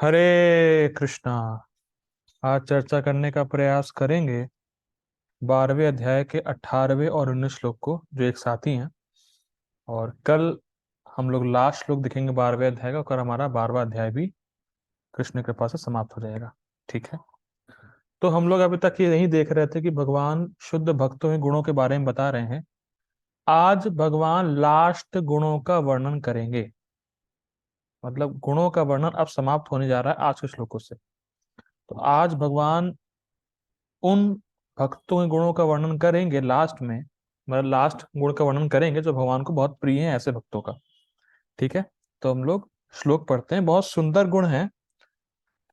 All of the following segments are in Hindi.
हरे कृष्णा। आज चर्चा करने का प्रयास करेंगे 12वें अध्याय के 18वें और 19 श्लोक को, जो एक साथ ही हैं। और कल हम लोग लास्ट श्लोक देखेंगे 12वें अध्याय का, और हमारा 12वां अध्याय भी कृष्ण कृपा से समाप्त हो जाएगा। ठीक है। तो हम लोग अभी तक ये नहीं देख रहे थे कि भगवान शुद्ध भक्तों के गुणों के बारे में बता रहे हैं। आज भगवान लास्ट गुणों का वर्णन करेंगे। मतलब गुणों का वर्णन अब समाप्त होने जा रहा है आज के श्लोकों से। तो आज भगवान उन भक्तों के गुणों का वर्णन करेंगे लास्ट में। मतलब लास्ट गुण का वर्णन करेंगे जो भगवान को बहुत प्रिय है ऐसे भक्तों का। ठीक है। तो हम लोग श्लोक पढ़ते हैं। बहुत सुंदर गुण है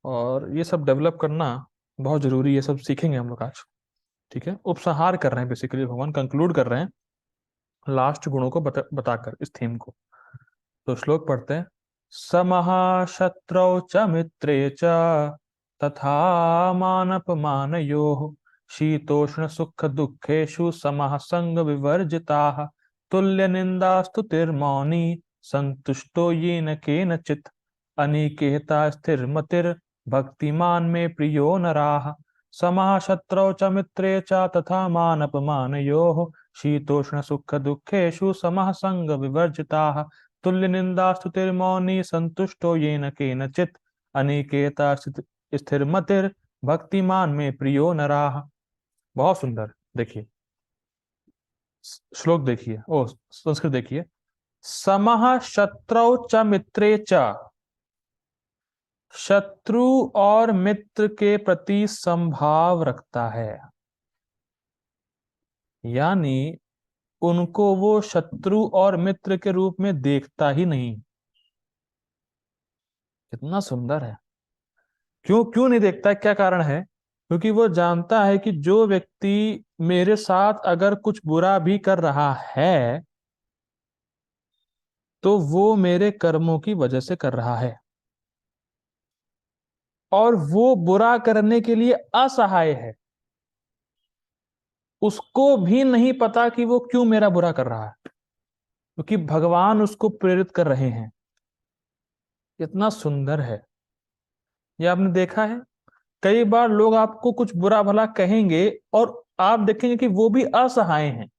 और ये सब डेवलप करना बहुत जरूरी है। ये सब सीखेंगे हम लोग आज। ठीक है। उपसंहार कर रहे हैं, बेसिकली भगवान कंक्लूड कर रहे हैं लास्ट गुणों को बताकर इस थीम को। तो श्लोक पढ़ते हैं। समः शत्रौ च मित्रे च तथा मानपमानयोः शीतोष्ण सुख दुःखेषु समः संग विवर्जिताः तुल्य निंदा स्तुतिर्मौनी संतुष्टो येन केनचित् अनिकेता स्थिरमतिर् भक्तिमान में प्रियो नराः समः शत्रौ च मित्रे च तथा मानपमानयोः शीतोष्ण सुख दुःखेषु समः संग विवर्जिताः तुल्य निंदा स्तुतिर्मौनी संतुष्टो येन केनचित् अनिकेता स्थिरमतिर् भक्तिमान में प्रियो नराः। बहुत सुंदर। देखिए श्लोक, देखिए ओ संस्कृत देखिए। समः शत्रौ च मित्रे च। शत्रु और मित्र के प्रति समभाव रखता है, यानी उनको वो शत्रु और मित्र के रूप में देखता ही नहीं। कितना सुंदर है। क्यों क्यों नहीं देखता, क्या कारण है? क्योंकि वो जानता है कि जो व्यक्ति मेरे साथ अगर कुछ बुरा भी कर रहा है तो वो मेरे कर्मों की वजह से कर रहा है, और वो बुरा करने के लिए असहाय है। उसको भी नहीं पता कि वो क्यों मेरा बुरा कर रहा है, क्योंकि भगवान उसको प्रेरित कर रहे हैं। इतना सुंदर है। ये आपने देखा है, कई बार लोग आपको कुछ बुरा भला कहेंगे और आप देखेंगे कि वो भी असहाय हैं।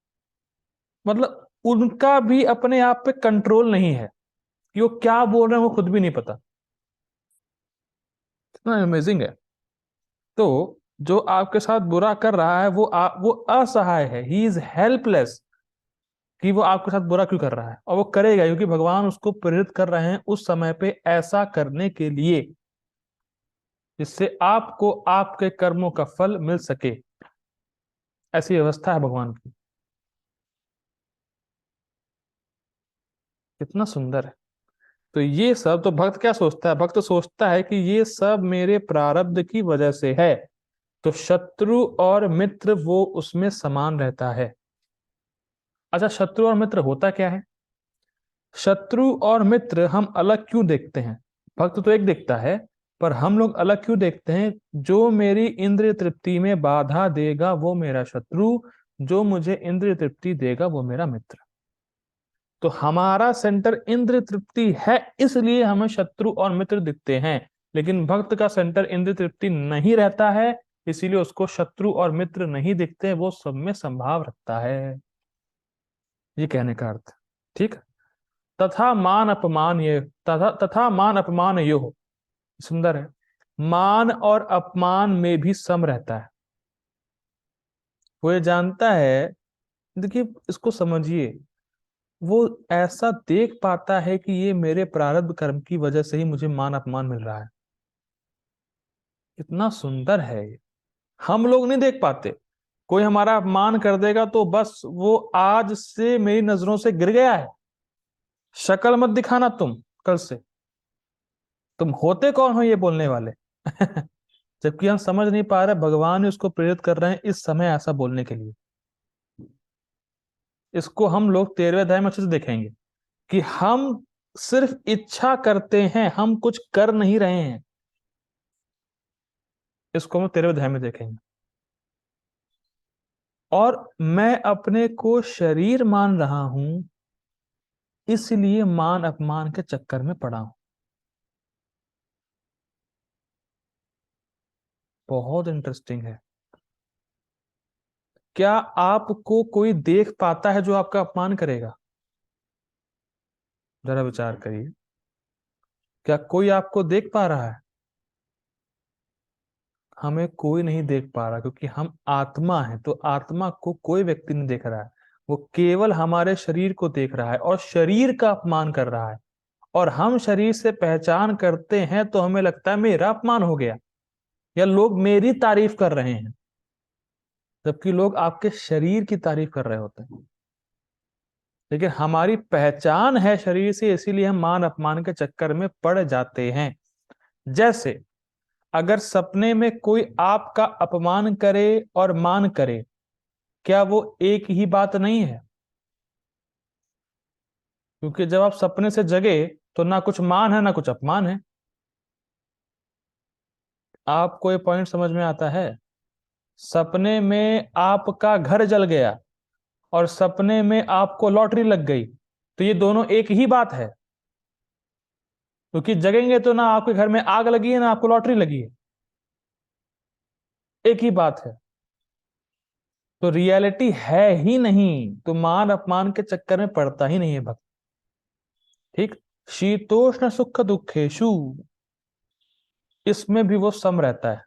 मतलब उनका भी अपने आप पे कंट्रोल नहीं है कि वो क्या बोल रहे हैं, वो खुद भी नहीं पता। कितना अमेजिंग है। तो जो आपके साथ बुरा कर रहा है वो असहाय है। ही इज हेल्पलेस कि वो आपके साथ बुरा क्यों कर रहा है, और वो करेगा क्योंकि भगवान उसको प्रेरित कर रहे हैं उस समय पे ऐसा करने के लिए, जिससे आपको आपके कर्मों का फल मिल सके। ऐसी व्यवस्था है भगवान की। कितना सुंदर है। तो ये सब, तो भक्त क्या सोचता है? भक्त सोचता है कि ये सब मेरे प्रारब्ध की वजह से है। तो शत्रु और मित्र वो उसमें समान रहता है। अच्छा, शत्रु और मित्र होता क्या है? शत्रु और मित्र हम अलग क्यों देखते हैं? भक्त तो एक दिखता है, पर हम लोग अलग क्यों देखते हैं? जो मेरी इंद्रिय तृप्ति में बाधा देगा वो मेरा शत्रु, जो मुझे इंद्रिय तृप्ति देगा वो मेरा मित्र। तो हमारा सेंटर इंद्रिय तृप्ति है, इसलिए हमें शत्रु और मित्र दिखते हैं। लेकिन भक्त का सेंटर इंद्रिय तृप्ति नहीं रहता है, इसीलिए उसको शत्रु और मित्र नहीं दिखते, वो सब में संभाव रखता है। ये कहने का अर्थ। ठीक। तथा मान अपमान ये तथा मान अपमान यो। सुंदर है। मान और अपमान में भी सम रहता है। वो ये जानता है। देखिए इसको समझिए। वो ऐसा देख पाता है कि ये मेरे प्रारब्ध कर्म की वजह से ही मुझे मान अपमान मिल रहा है। इतना सुंदर है ये। हम लोग नहीं देख पाते। कोई हमारा अपमान कर देगा तो बस वो आज से मेरी नजरों से गिर गया है। शक्ल मत दिखाना तुम कल से। तुम होते कौन हो ये बोलने वाले? जबकि हम समझ नहीं पा रहे भगवान ही उसको प्रेरित कर रहे हैं इस समय ऐसा बोलने के लिए। इसको हम लोग 13वें अध्याय में अच्छे से देखेंगे कि हम सिर्फ इच्छा करते हैं, हम कुछ कर नहीं रहे हैं। इसको हम 13वें अध्याय में देखेंगे। और मैं अपने को शरीर मान रहा हूं, इसलिए मान अपमान के चक्कर में पड़ा हूं। बहुत इंटरेस्टिंग है। क्या आपको कोई देख पाता है जो आपका अपमान करेगा? जरा विचार करिए, क्या कोई आपको देख पा रहा है? हमें कोई नहीं देख पा रहा, क्योंकि हम आत्मा हैं। तो आत्मा को कोई व्यक्ति नहीं देख रहा है, वो केवल हमारे शरीर को देख रहा है और शरीर का अपमान कर रहा है। और हम शरीर से पहचान करते हैं तो हमें लगता है मेरा अपमान हो गया, या लोग मेरी तारीफ कर रहे हैं, जबकि लोग आपके शरीर की तारीफ कर रहे होते हैं। लेकिन हमारी पहचान है शरीर से, इसीलिए हम मान अपमान के चक्कर में पड़ जाते हैं। जैसे अगर सपने में कोई आपका अपमान करे और मान करे, क्या वो एक ही बात नहीं है? क्योंकि जब आप सपने से जगे तो ना कुछ मान है ना कुछ अपमान है। आपको ये पॉइंट समझ में आता है? सपने में आपका घर जल गया और सपने में आपको लॉटरी लग गई, तो ये दोनों एक ही बात है। क्योंकि जगेंगे तो ना आपके घर में आग लगी है ना आपको लॉटरी लगी है, एक ही बात है। तो रियलिटी है ही नहीं, तो मान अपमान के चक्कर में पड़ता ही नहीं है भक्त। ठीक। शीतोष्ण सुख दुखेशु, इसमें भी वो सम रहता है।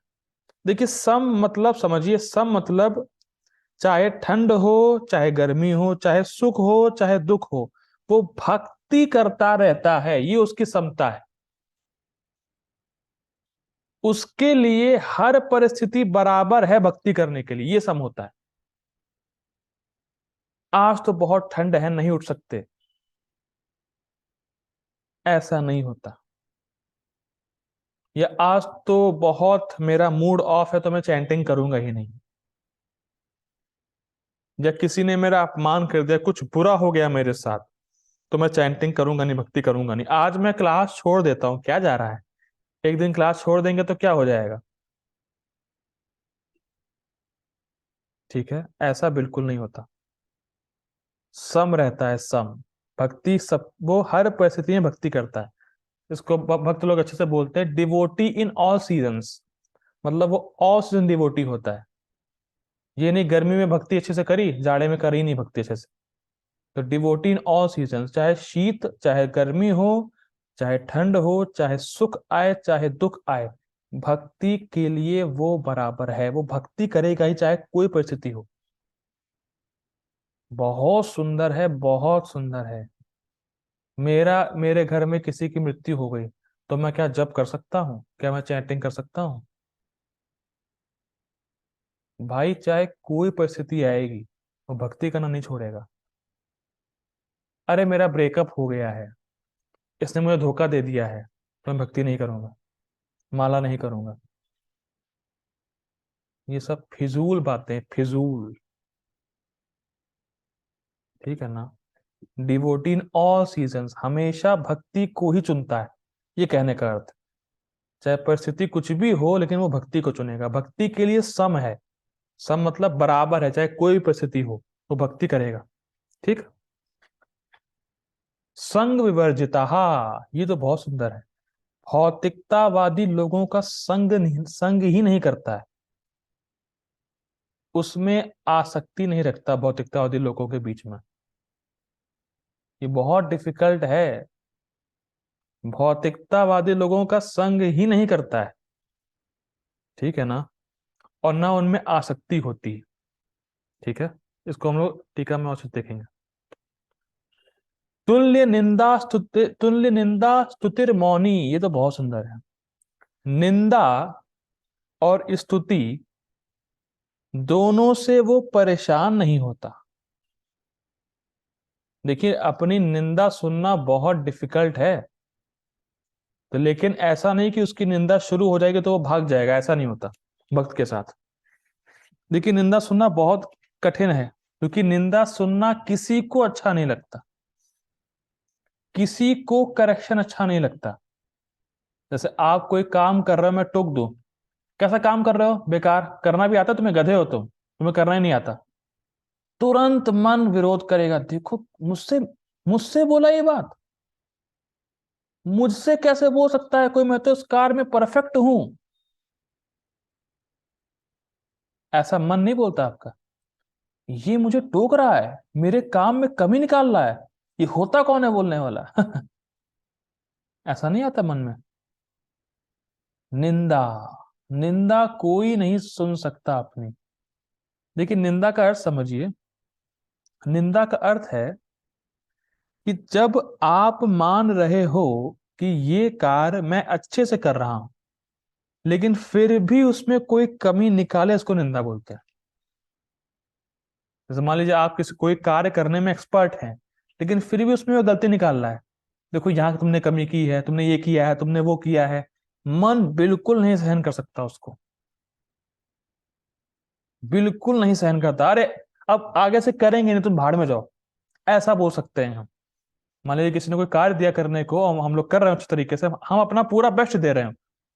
देखिए, सम मतलब समझिए, सम मतलब चाहे ठंड हो, चाहे गर्मी हो, चाहे सुख हो, चाहे दुख हो, वो भक्ति करता रहता है, ये उसकी समता है। उसके लिए हर परिस्थिति बराबर है भक्ति करने के लिए, ये सम होता है। आज तो बहुत ठंड है, नहीं उठ सकते, ऐसा नहीं होता। या आज तो बहुत मेरा मूड ऑफ है तो मैं चैंटिंग करूंगा ही नहीं। या किसी ने मेरा अपमान कर दिया, कुछ बुरा हो गया मेरे साथ, तो मैं चैंटिंग करूंगा नहीं, भक्ति करूंगा नहीं। आज मैं क्लास छोड़ देता हूं, क्या जा रहा है? एक दिन क्लास छोड़ देंगे तो क्या हो जाएगा? ठीक है, ऐसा बिल्कुल नहीं होता। सम रहता है, सम। भक्ति सब, वो हर परिस्थिति में भक्ति करता है। इसको भक्त लोग अच्छे से बोलते हैं डिवोटी इन ऑल सीजन्स। मतलब वो ऑल सीजन डिवोटी होता है। ये नहीं गर्मी में भक्ति अच्छे से करी, जाड़े में करी नहीं भक्ति अच्छे से। तो डिवोटी इन ऑल सीजन्स, चाहे शीत चाहे गर्मी हो, चाहे ठंड हो, चाहे सुख आए चाहे दुख आए, भक्ति के लिए वो बराबर है, वो भक्ति करेगा ही चाहे कोई परिस्थिति हो। बहुत सुंदर है, बहुत सुंदर है। मेरे घर में किसी की मृत्यु हो गई, तो मैं क्या जप कर सकता हूँ? क्या मैं चैंटिंग कर सकता हूँ? भाई चाहे कोई परिस्थिति आएगी, वो भक्ति करना नहीं छोड़ेगा। अरे मेरा ब्रेकअप हो गया है, इसने मुझे धोखा दे दिया है, तो मैं भक्ति नहीं करूंगा, माला नहीं करूंगा। ये सब फिजूल बातें, फिजूल। ठीक है ना? डिवोटी इन ऑल सीजन्स हमेशा भक्ति को ही चुनता है, ये कहने का अर्थ। चाहे परिस्थिति कुछ भी हो, लेकिन वो भक्ति को चुनेगा। भक्ति के लिए सम है। सम मतलब बराबर है, चाहे कोई भी परिस्थिति हो वो भक्ति करेगा। ठीक। संग विवर्जिता, ये तो बहुत सुंदर है। भौतिकतावादी लोगों का संग ही नहीं करता है, उसमें आसक्ति नहीं रखता भौतिकतावादी लोगों के बीच में। ये बहुत डिफिकल्ट है। भौतिकतावादी लोगों का संग ही नहीं करता है, ठीक है ना? और ना उनमें आसक्ति होती है। ठीक है, इसको हम लोग टीका में और से देखेंगे। तुल्य निंदा स्तुतिर मौनी, ये तो बहुत सुंदर है। निंदा और स्तुति दोनों से वो परेशान नहीं होता। देखिए, अपनी निंदा सुनना बहुत डिफिकल्ट है, तो लेकिन ऐसा नहीं कि उसकी निंदा शुरू हो जाएगी तो वो भाग जाएगा, ऐसा नहीं होता भक्त के साथ। देखिए, निंदा सुनना बहुत कठिन है, क्योंकि निंदा सुनना किसी को अच्छा नहीं लगता, किसी को करेक्शन अच्छा नहीं लगता। जैसे आप कोई काम कर रहे हो, मैं टोक दूं, कैसा काम कर रहे हो, बेकार, करना भी आता तुम्हें, गधे हो तुम, तुम्हें करना ही नहीं आता, तुरंत मन विरोध करेगा। देखो, मुझसे मुझसे बोला ये बात, मुझसे कैसे बोल सकता है कोई, मैं तो इस कार में परफेक्ट हूं। ऐसा मन नहीं बोलता आपका, ये मुझे टोक रहा है, मेरे काम में कमी निकाल रहा है, ये होता कौन है बोलने वाला। ऐसा नहीं आता मन में। निंदा, निंदा कोई नहीं सुन सकता अपनी। देखिए निंदा का अर्थ समझिए। निंदा का अर्थ है कि जब आप मान रहे हो कि ये कार्य मैं अच्छे से कर रहा हूं, लेकिन फिर भी उसमें कोई कमी निकाले, इसको निंदा बोलते हैं। जैसे मान लीजिए आप किसी कोई कार्य करने में एक्सपर्ट हैं, लेकिन फिर भी उसमें वो गलती निकाल रहा है, देखो यहाँ तुमने कमी की है, तुमने ये किया है, तुमने वो किया है, मन बिल्कुल नहीं सहन कर सकता उसको, बिल्कुल नहीं सहन करता। अरे अब आगे से करेंगे नहीं, तुम भाड़ में जाओ, ऐसा बोल सकते हैं हम। मान लीजिए किसी ने कोई कार्य दिया करने को, हम लोग कर रहे हैं अच्छे तरीके से, हम अपना पूरा बेस्ट दे रहे हैं,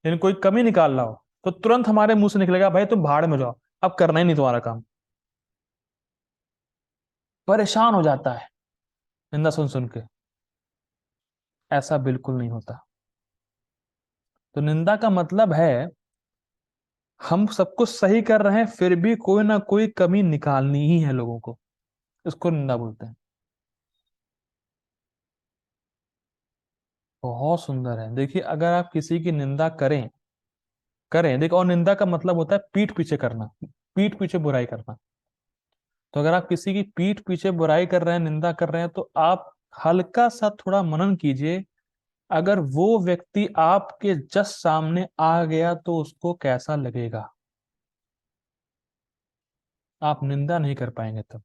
लेकिन कोई कमी निकाल रहा हो, तो तुरंत हमारे मुंह से निकलेगा, भाई तुम भाड़ में जाओ, अब करना ही नहीं तुम्हारा काम। परेशान हो जाता है निंदा सुन सुन के। ऐसा बिल्कुल नहीं होता। तो निंदा का मतलब है हम सब कुछ सही कर रहे हैं, फिर भी कोई ना कोई कमी निकालनी ही है लोगों को, इसको निंदा बोलते हैं। बहुत सुंदर है। देखिए अगर आप किसी की निंदा करें करें देखो, और निंदा का मतलब होता है पीठ पीछे करना, पीठ पीछे बुराई करना। तो अगर आप किसी की पीठ पीछे बुराई कर रहे हैं, निंदा कर रहे हैं, तो आप हल्का सा थोड़ा मनन कीजिए, अगर वो व्यक्ति आपके जस्ट सामने आ गया तो उसको कैसा लगेगा। आप निंदा नहीं कर पाएंगे तब।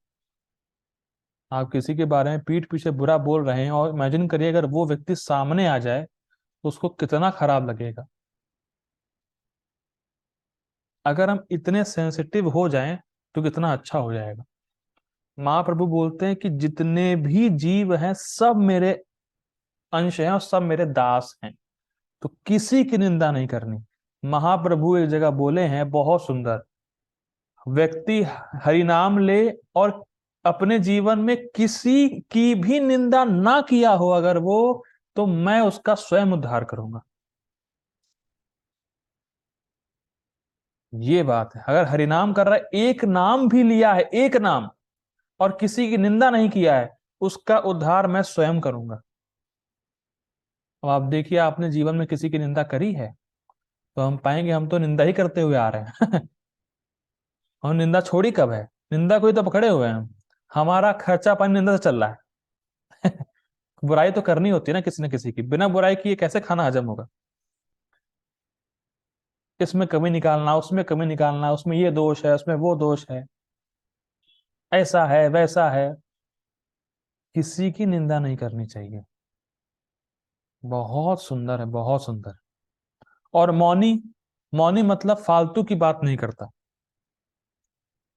आप किसी के बारे में पीठ पीछे बुरा बोल रहे हैं, और इमेजिन करिए अगर वो व्यक्ति सामने आ जाए तो उसको कितना खराब लगेगा। अगर हम इतने सेंसिटिव हो जाएं तो कितना अच्छा हो जाएगा। महाप्रभु बोलते हैं कि जितने भी जीव हैं सब मेरे अंश हैं और सब मेरे दास हैं, तो किसी की निंदा नहीं करनी। महाप्रभु एक जगह बोले हैं बहुत सुंदर, व्यक्ति हरि नाम ले और अपने जीवन में किसी की भी निंदा ना किया हो अगर वो, तो मैं उसका स्वयं उद्धार करूंगा। ये बात है, अगर हरिनाम कर रहा है, एक नाम भी लिया है, एक नाम, और किसी की निंदा नहीं किया है, उसका उद्धार मैं स्वयं करूंगा। अब आप देखिए आपने जीवन में किसी की निंदा करी है, तो हम पाएंगे हम तो निंदा ही करते हुए आ रहे हैं। और निंदा छोड़ी कब है, निंदा को ही तो पकड़े हुए हैं हम। हमारा खर्चा पानी निंदा से चल रहा है। बुराई तो करनी होती है ना किसी न किसी की, बिना बुराई किए कैसे खाना हजम होगा। इसमें कमी निकालना, उसमें कमी निकालना, उसमें ये दोष है, उसमें वो दोष है, ऐसा है वैसा है। किसी की निंदा नहीं करनी चाहिए। बहुत सुंदर है, बहुत सुंदर। और मौनी, मौनी मतलब फालतू की बात नहीं करता।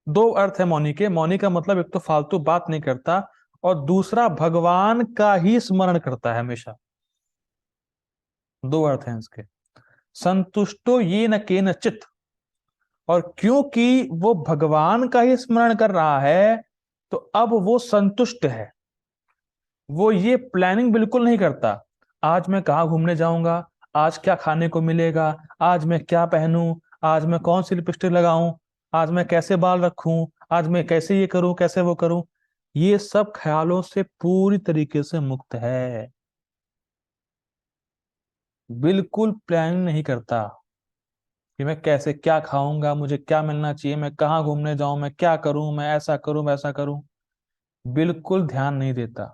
दो अर्थ है मौनी के। मौनी का मतलब एक तो फालतू बात नहीं करता, और दूसरा भगवान का ही स्मरण करता है हमेशा। दो अर्थ हैं इसके। संतुष्टो ये न के न चित, और क्योंकि वो भगवान का ही स्मरण कर रहा है, तो अब वो संतुष्ट है। वो ये प्लानिंग बिल्कुल नहीं करता, आज मैं कहाँ घूमने जाऊंगा, आज क्या खाने को मिलेगा, आज मैं क्या पहनूं, आज मैं कौन सी लिपस्टिक लगाऊं, आज मैं कैसे बाल रखूं, आज मैं कैसे ये करूं कैसे वो करूं। ये सब ख्यालों से पूरी तरीके से मुक्त है, बिल्कुल प्लानिंग नहीं करता कि मैं कैसे क्या खाऊंगा, मुझे क्या मिलना चाहिए, मैं कहाँ घूमने जाऊं, मैं क्या करूं, मैं ऐसा करूं वैसा करूं। बिल्कुल ध्यान नहीं देता।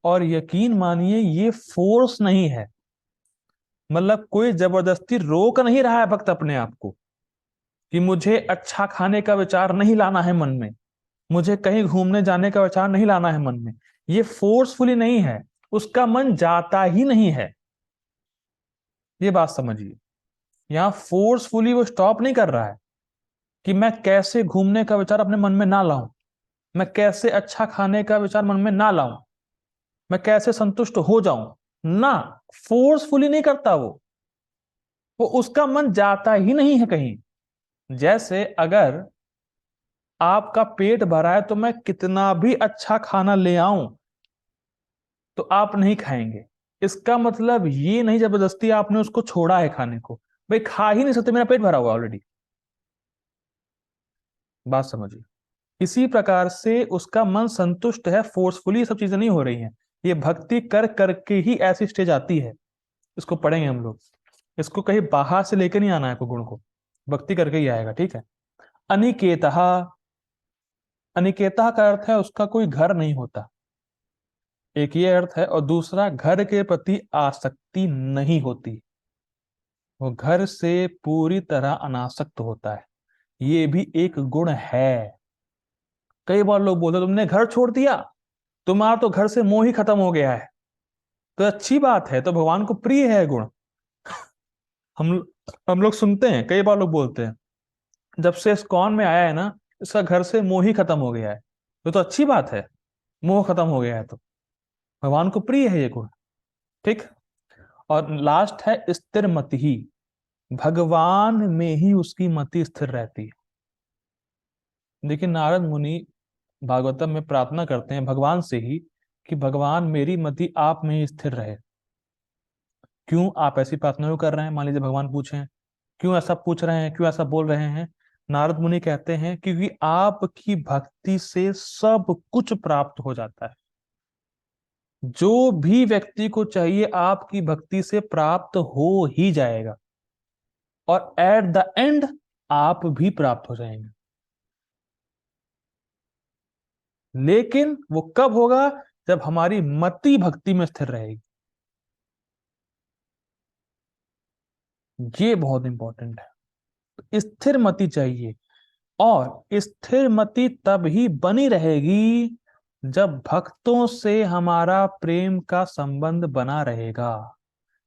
और यकीन मानिए ये फोर्स नहीं है, मतलब कोई जबरदस्ती रोक नहीं रहा है भक्त अपने आप को कि मुझे अच्छा खाने का विचार नहीं लाना है मन में, मुझे कहीं घूमने जाने का विचार नहीं लाना है मन में। ये फोर्सफुली नहीं है, उसका मन जाता ही नहीं है। ये बात समझिए, यहाँ फोर्सफुली वो स्टॉप नहीं कर रहा है कि मैं कैसे घूमने का विचार अपने मन में ना लाऊं, मैं कैसे अच्छा खाने का विचार मन में ना लाऊं, मैं कैसे संतुष्ट हो जाऊं। ना, फोर्सफुली नहीं करता वो उसका मन जाता ही नहीं है कहीं। जैसे अगर आपका पेट भरा है तो मैं कितना भी अच्छा खाना ले आऊं तो आप नहीं खाएंगे, इसका मतलब ये नहीं जबरदस्ती आपने उसको छोड़ा है खाने को। भाई खा ही नहीं सकते, मेरा पेट भरा हुआ ऑलरेडी। बात समझिए। इसी प्रकार से उसका मन संतुष्ट है, फोर्सफुली सब चीजें नहीं हो रही हैं, ये भक्ति कर करके ही ऐसी स्टेज आती है। इसको पढ़ेंगे हम लोग, इसको कहीं बाहर से लेके नहीं आना है कोई गुण को, भक्ति करके ही आएगा, ठीक है। अनिकेतः, अनिकेतः का अर्थ है उसका कोई घर नहीं होता, एक ये अर्थ है, और दूसरा घर के प्रति आसक्ति नहीं होती, वो घर से पूरी तरह अनासक्त होता है, ये भी एक गुण है। कई बार लोग बोलते तुमने घर छोड़ दिया, तुम्हारा तो घर से मोह ही खत्म हो गया है, तो अच्छी बात है, तो भगवान को प्रिय है गुण। हम हम लोग सुनते हैं, कई बार लोग बोलते हैं जब से इस्कॉन में आया है ना, इसका घर से मोह ही खत्म हो गया है, तो अच्छी बात है, मोह खत्म हो गया है तो भगवान को प्रिय है ये गुण, ठीक। और लास्ट है स्थिर मति ही, भगवान में ही उसकी मति स्थिर रहती है। देखिए नारद मुनि भागवतम में प्रार्थना करते हैं भगवान से ही कि भगवान मेरी मति आप में ही स्थिर रहे। क्यों आप ऐसी प्रार्थना क्यों कर रहे हैं, मान लीजिए भगवान पूछें क्यों ऐसा पूछ रहे हैं, क्यों ऐसा बोल रहे हैं, नारद मुनि कहते हैं क्योंकि आपकी भक्ति से सब कुछ प्राप्त हो जाता है, जो भी व्यक्ति को चाहिए आपकी भक्ति से प्राप्त हो ही जाएगा, और एट द एंड आप भी प्राप्त हो जाएंगे। लेकिन वो कब होगा, जब हमारी मति भक्ति में स्थिर रहेगी, ये बहुत इंपॉर्टेंट है। स्थिर मति चाहिए, और स्थिर मति तब ही बनी रहेगी जब भक्तों से हमारा प्रेम का संबंध बना रहेगा।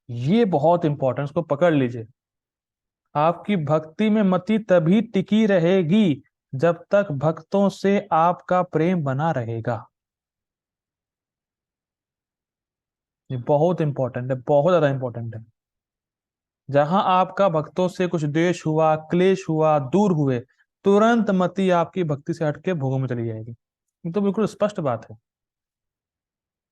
ये बहुत इंपॉर्टेंट, इसको पकड़ लीजिए। आपकी भक्ति में मति तभी टिकी रहेगी जब तक भक्तों से आपका प्रेम बना रहेगा। ये बहुत इंपॉर्टेंट है, बहुत ज्यादा इंपॉर्टेंट है। जहां आपका भक्तों से कुछ द्वेष हुआ, क्लेश हुआ, दूर हुए, तुरंत मति आपकी भक्ति से हटके भोगों में चली जाएगी। ये तो बिल्कुल स्पष्ट बात है।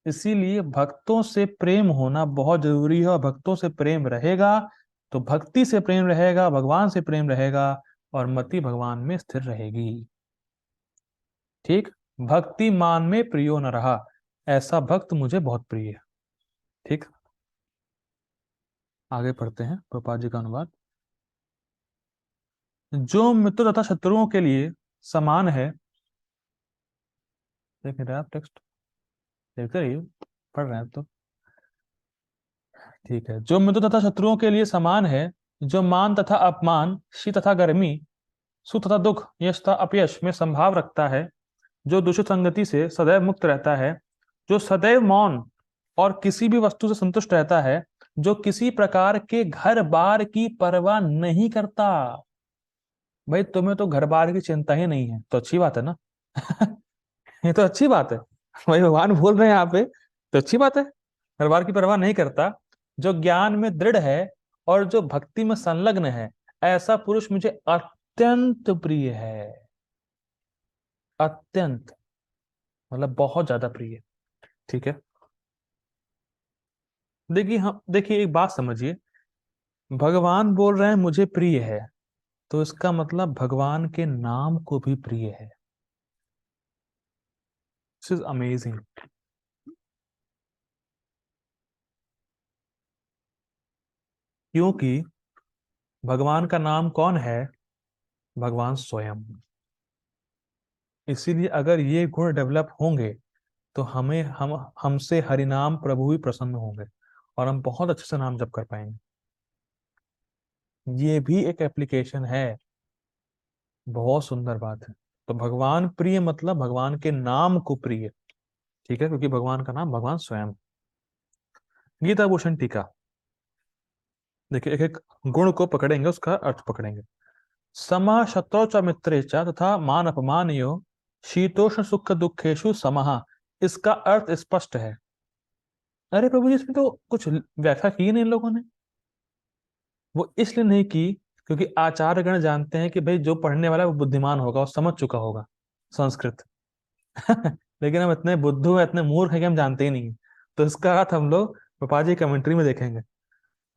इसीलिए भक्तों से प्रेम होना बहुत जरूरी है, और भक्तों से प्रेम रहेगा तो भक्ति से प्रेम रहेगा, भगवान से प्रेम रहेगा, और मति भगवान में स्थिर रहेगी, ठीक। भक्ति मान में प्रियो न रहा, ऐसा भक्त मुझे बहुत प्रिय है, ठीक। आगे पढ़ते हैं प्रभुपाद जी का अनुवाद। जो मित्र तथा शत्रुओं के लिए समान है, देख रहे हैं आप टेक्स्ट, देखते रहिए, पढ़ रहे हैं तो ठीक है। जो मित्र तथा शत्रुओं के लिए समान है, जो मान तथा अपमान, शीत तथा गर्मी, सुख तथा दुख, यश तथा अपयश में संभाव रखता है, जो दूषित संगति से सदैव मुक्त रहता है, जो सदैव मौन और किसी भी वस्तु से संतुष्ट रहता है, जो किसी प्रकार के घर बार की परवाह नहीं करता। भाई तुम्हें तो घर बार की चिंता ही नहीं है, तो अच्छी बात है ना। ये तो अच्छी बात है, भाई भगवान बोल रहे हैं यहाँ पे, तो अच्छी बात है। घर बार की परवाह नहीं करता, जो ज्ञान में दृढ़ है और जो भक्ति में संलग्न है, ऐसा पुरुष मुझे अत्यंत प्रिय है। अत्यंत मतलब बहुत ज्यादा प्रिय, ठीक है। देखिए हम, देखिए एक बात समझिए, भगवान बोल रहे हैं मुझे प्रिय है, तो इसका मतलब भगवान के नाम को भी प्रिय है। This is amazing. क्योंकि भगवान का नाम कौन है, भगवान स्वयं। इसीलिए अगर ये गुण डेवलप होंगे तो हमें हमसे हरिनाम प्रभु भी प्रसन्न होंगे, और हम बहुत अच्छे से नाम जप कर पाएंगे। ये भी एक एप्लीकेशन है, बहुत सुंदर बात है। तो भगवान प्रिय मतलब भगवान के नाम को प्रिय, ठीक है, क्योंकि भगवान का नाम भगवान स्वयं। गीता भूषण टीका, देखिए एक एक गुण को पकड़ेंगे, उसका अर्थ पकड़ेंगे। समा शत्रौ च मित्रे च तथा मान अपमानयो, शीतोष्ण सुख दुखेशु समः। इसका अर्थ स्पष्ट है। अरे प्रभु जी, इसमें तो कुछ व्याख्या की नहीं इन लोगों ने। वो इसलिए नहीं की क्योंकि आचार्यगण जानते हैं कि भाई जो पढ़ने वाला है वो बुद्धिमान होगा, वो समझ चुका होगा संस्कृत। लेकिन हम इतने बुद्धू हैं, इतने मूर्ख हैं कि हम जानते ही नहीं हैं। तो इसका अर्थ हम लोग पापा जी कमेंट्री में देखेंगे।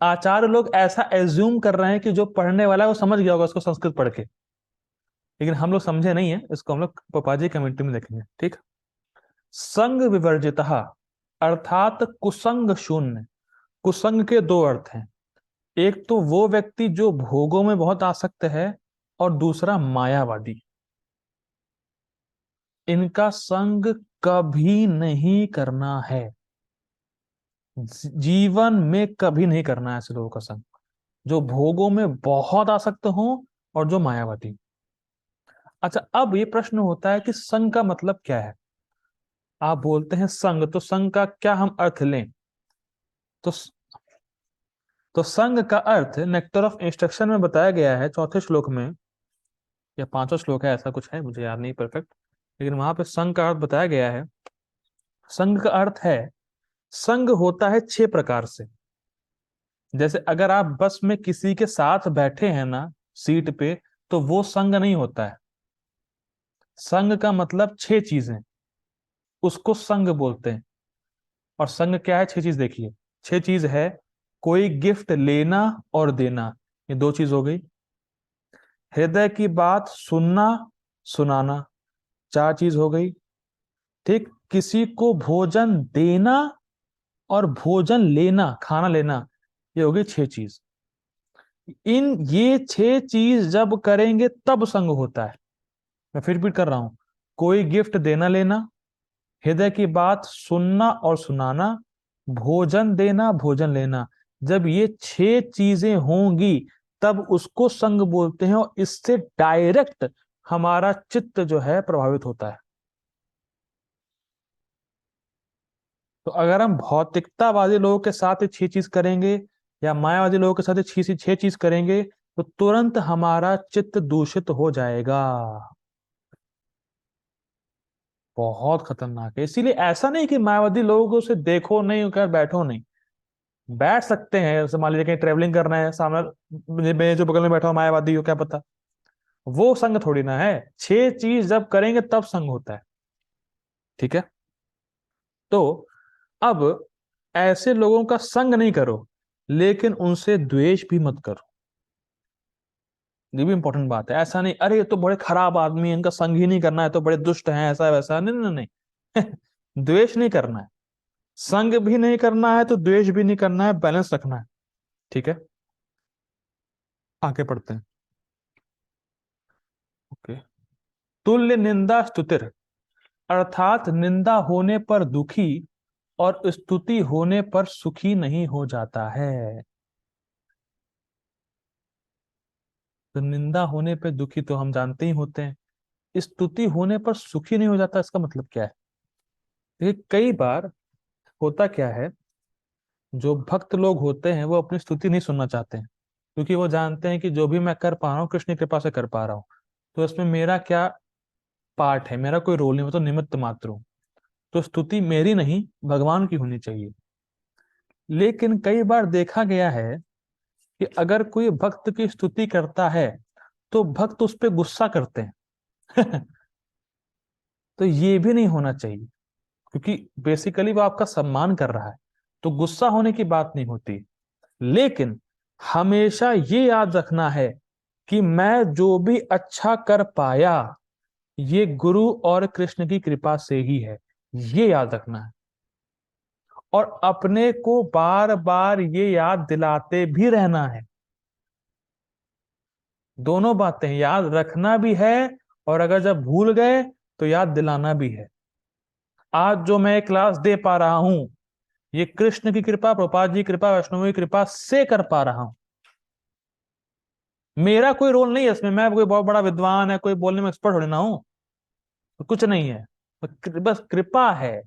आचार्य लोग ऐसा एज्यूम कर रहे हैं कि जो पढ़ने वाला है वो समझ गया होगा उसको संस्कृत पढ़ के, लेकिन हम लोग समझे नहीं है, इसको हम लोग पपाजी कमेंट्री में देखेंगे, ठीक। संग विवर्जितः अर्थात कुसंग शून्य। कुसंग के दो अर्थ हैं, एक तो वो व्यक्ति जो भोगों में बहुत आसक्त है, और दूसरा मायावादी। इनका संग कभी नहीं करना है, जीवन में कभी नहीं करना है ऐसे लोगों का संग, जो भोगों में बहुत आसक्त हो और जो मायावादी। अच्छा, अब ये प्रश्न होता है कि संग का मतलब क्या है। आप बोलते हैं संग, तो संग का क्या हम अर्थ लें। तो संग का अर्थ नेक्टर ऑफ इंस्ट्रक्शन में बताया गया है, चौथे श्लोक में या पांचवा श्लोक है, ऐसा कुछ है, मुझे याद नहीं परफेक्ट, लेकिन वहां पे संग का अर्थ बताया गया है। संग का अर्थ है, संग होता है 6 प्रकार से। जैसे अगर आप बस में किसी के साथ बैठे हैं ना सीट पे, तो वो संग नहीं होता है। संग का मतलब 6 चीजें, उसको संग बोलते हैं। और संग क्या है, 6 चीज देखिए। 6 चीज है, कोई गिफ्ट लेना और देना, ये 2 चीज हो गई। हृदय की बात सुनना सुनाना, 4 चीज हो गई। ठीक, किसी को भोजन देना और भोजन लेना, खाना लेना, ये हो गई 6 चीज। ये 6 चीज जब करेंगे तब संग होता है। मैं फिर रिपीट कर रहा हूं, कोई गिफ्ट देना लेना, हृदय की बात सुनना और सुनाना, भोजन देना भोजन लेना, जब ये 6 चीजें होंगी तब उसको संग बोलते हैं, और इससे डायरेक्ट हमारा चित्त जो है प्रभावित होता है। तो अगर हम भौतिकतावादी लोगों के साथ ये 6 चीज करेंगे, या मायावादी लोगों के साथ ये 6 चीज करेंगे, तो तुरंत हमारा चित्त दूषित हो जाएगा। बहुत खतरनाक है। इसीलिए ऐसा नहीं कि मायावादी लोगों से देखो नहीं, कर बैठो नहीं, बैठ सकते हैं। जैसे मान लीजिए कहीं ट्रेवलिंग करना है, सामने मेरे जो बगल में बैठा हो मायावादी हो, क्या पता, वो संग थोड़ी ना है। 6 चीज जब करेंगे तब संग होता है, ठीक है। तो अब ऐसे लोगों का संग नहीं करो, लेकिन उनसे द्वेष भी मत करो। ये भी इंपॉर्टेंट बात है। ऐसा नहीं, अरे ये तो बड़े खराब आदमी है, इनका संग ही नहीं करना है, तो बड़े दुष्ट हैं, ऐसा वैसा, नहीं नहीं नहीं द्वेष नहीं करना है, संग भी नहीं करना है, तो द्वेष भी नहीं करना है, बैलेंस रखना है, ठीक है। आगे पढ़ते हैं। ओके। तुल्य निंदा स्तुतिर, अर्थात निंदा होने पर दुखी और स्तुति होने पर सुखी नहीं हो जाता है। तो निंदा होने पर दुखी तो हम जानते ही होते हैं, स्तुति होने पर सुखी नहीं हो जाता, इसका मतलब क्या है। देखिए, कई बार होता क्या है, जो भक्त लोग होते हैं वो अपनी स्तुति नहीं सुनना चाहते हैं, क्योंकि वो जानते हैं कि जो भी मैं कर पा रहा हूँ कृष्ण की कृपा से कर पा रहा हूँ, तो इसमें मेरा क्या पार्ट है, मेरा कोई रोल नहीं, मैं तो निमित्त मात्र हूँ। तो स्तुति मेरी नहीं, भगवान की होनी चाहिए। लेकिन कई बार देखा गया है कि अगर कोई भक्त की स्तुति करता है, तो भक्त उस पर गुस्सा करते हैं तो ये भी नहीं होना चाहिए, क्योंकि बेसिकली वो आपका सम्मान कर रहा है, तो गुस्सा होने की बात नहीं होती। लेकिन हमेशा ये याद रखना है कि मैं जो भी अच्छा कर पाया, ये गुरु और कृष्ण की कृपा से ही है, ये याद रखना है। और अपने को बार बार ये याद दिलाते भी रहना है। दोनों बातें याद रखना भी है, और अगर जब भूल गए तो याद दिलाना भी है। आज जो मैं क्लास दे पा रहा हूं, ये कृष्ण की कृपा, प्रभुपाद जी की कृपा, वैष्णव की कृपा से कर पा रहा हूं। मेरा कोई रोल नहीं है इसमें, मैं कोई बहुत बड़ा विद्वान है, कोई बोलने में एक्सपर्ट होने ना हूं, तो कुछ नहीं है, बस कृपा है,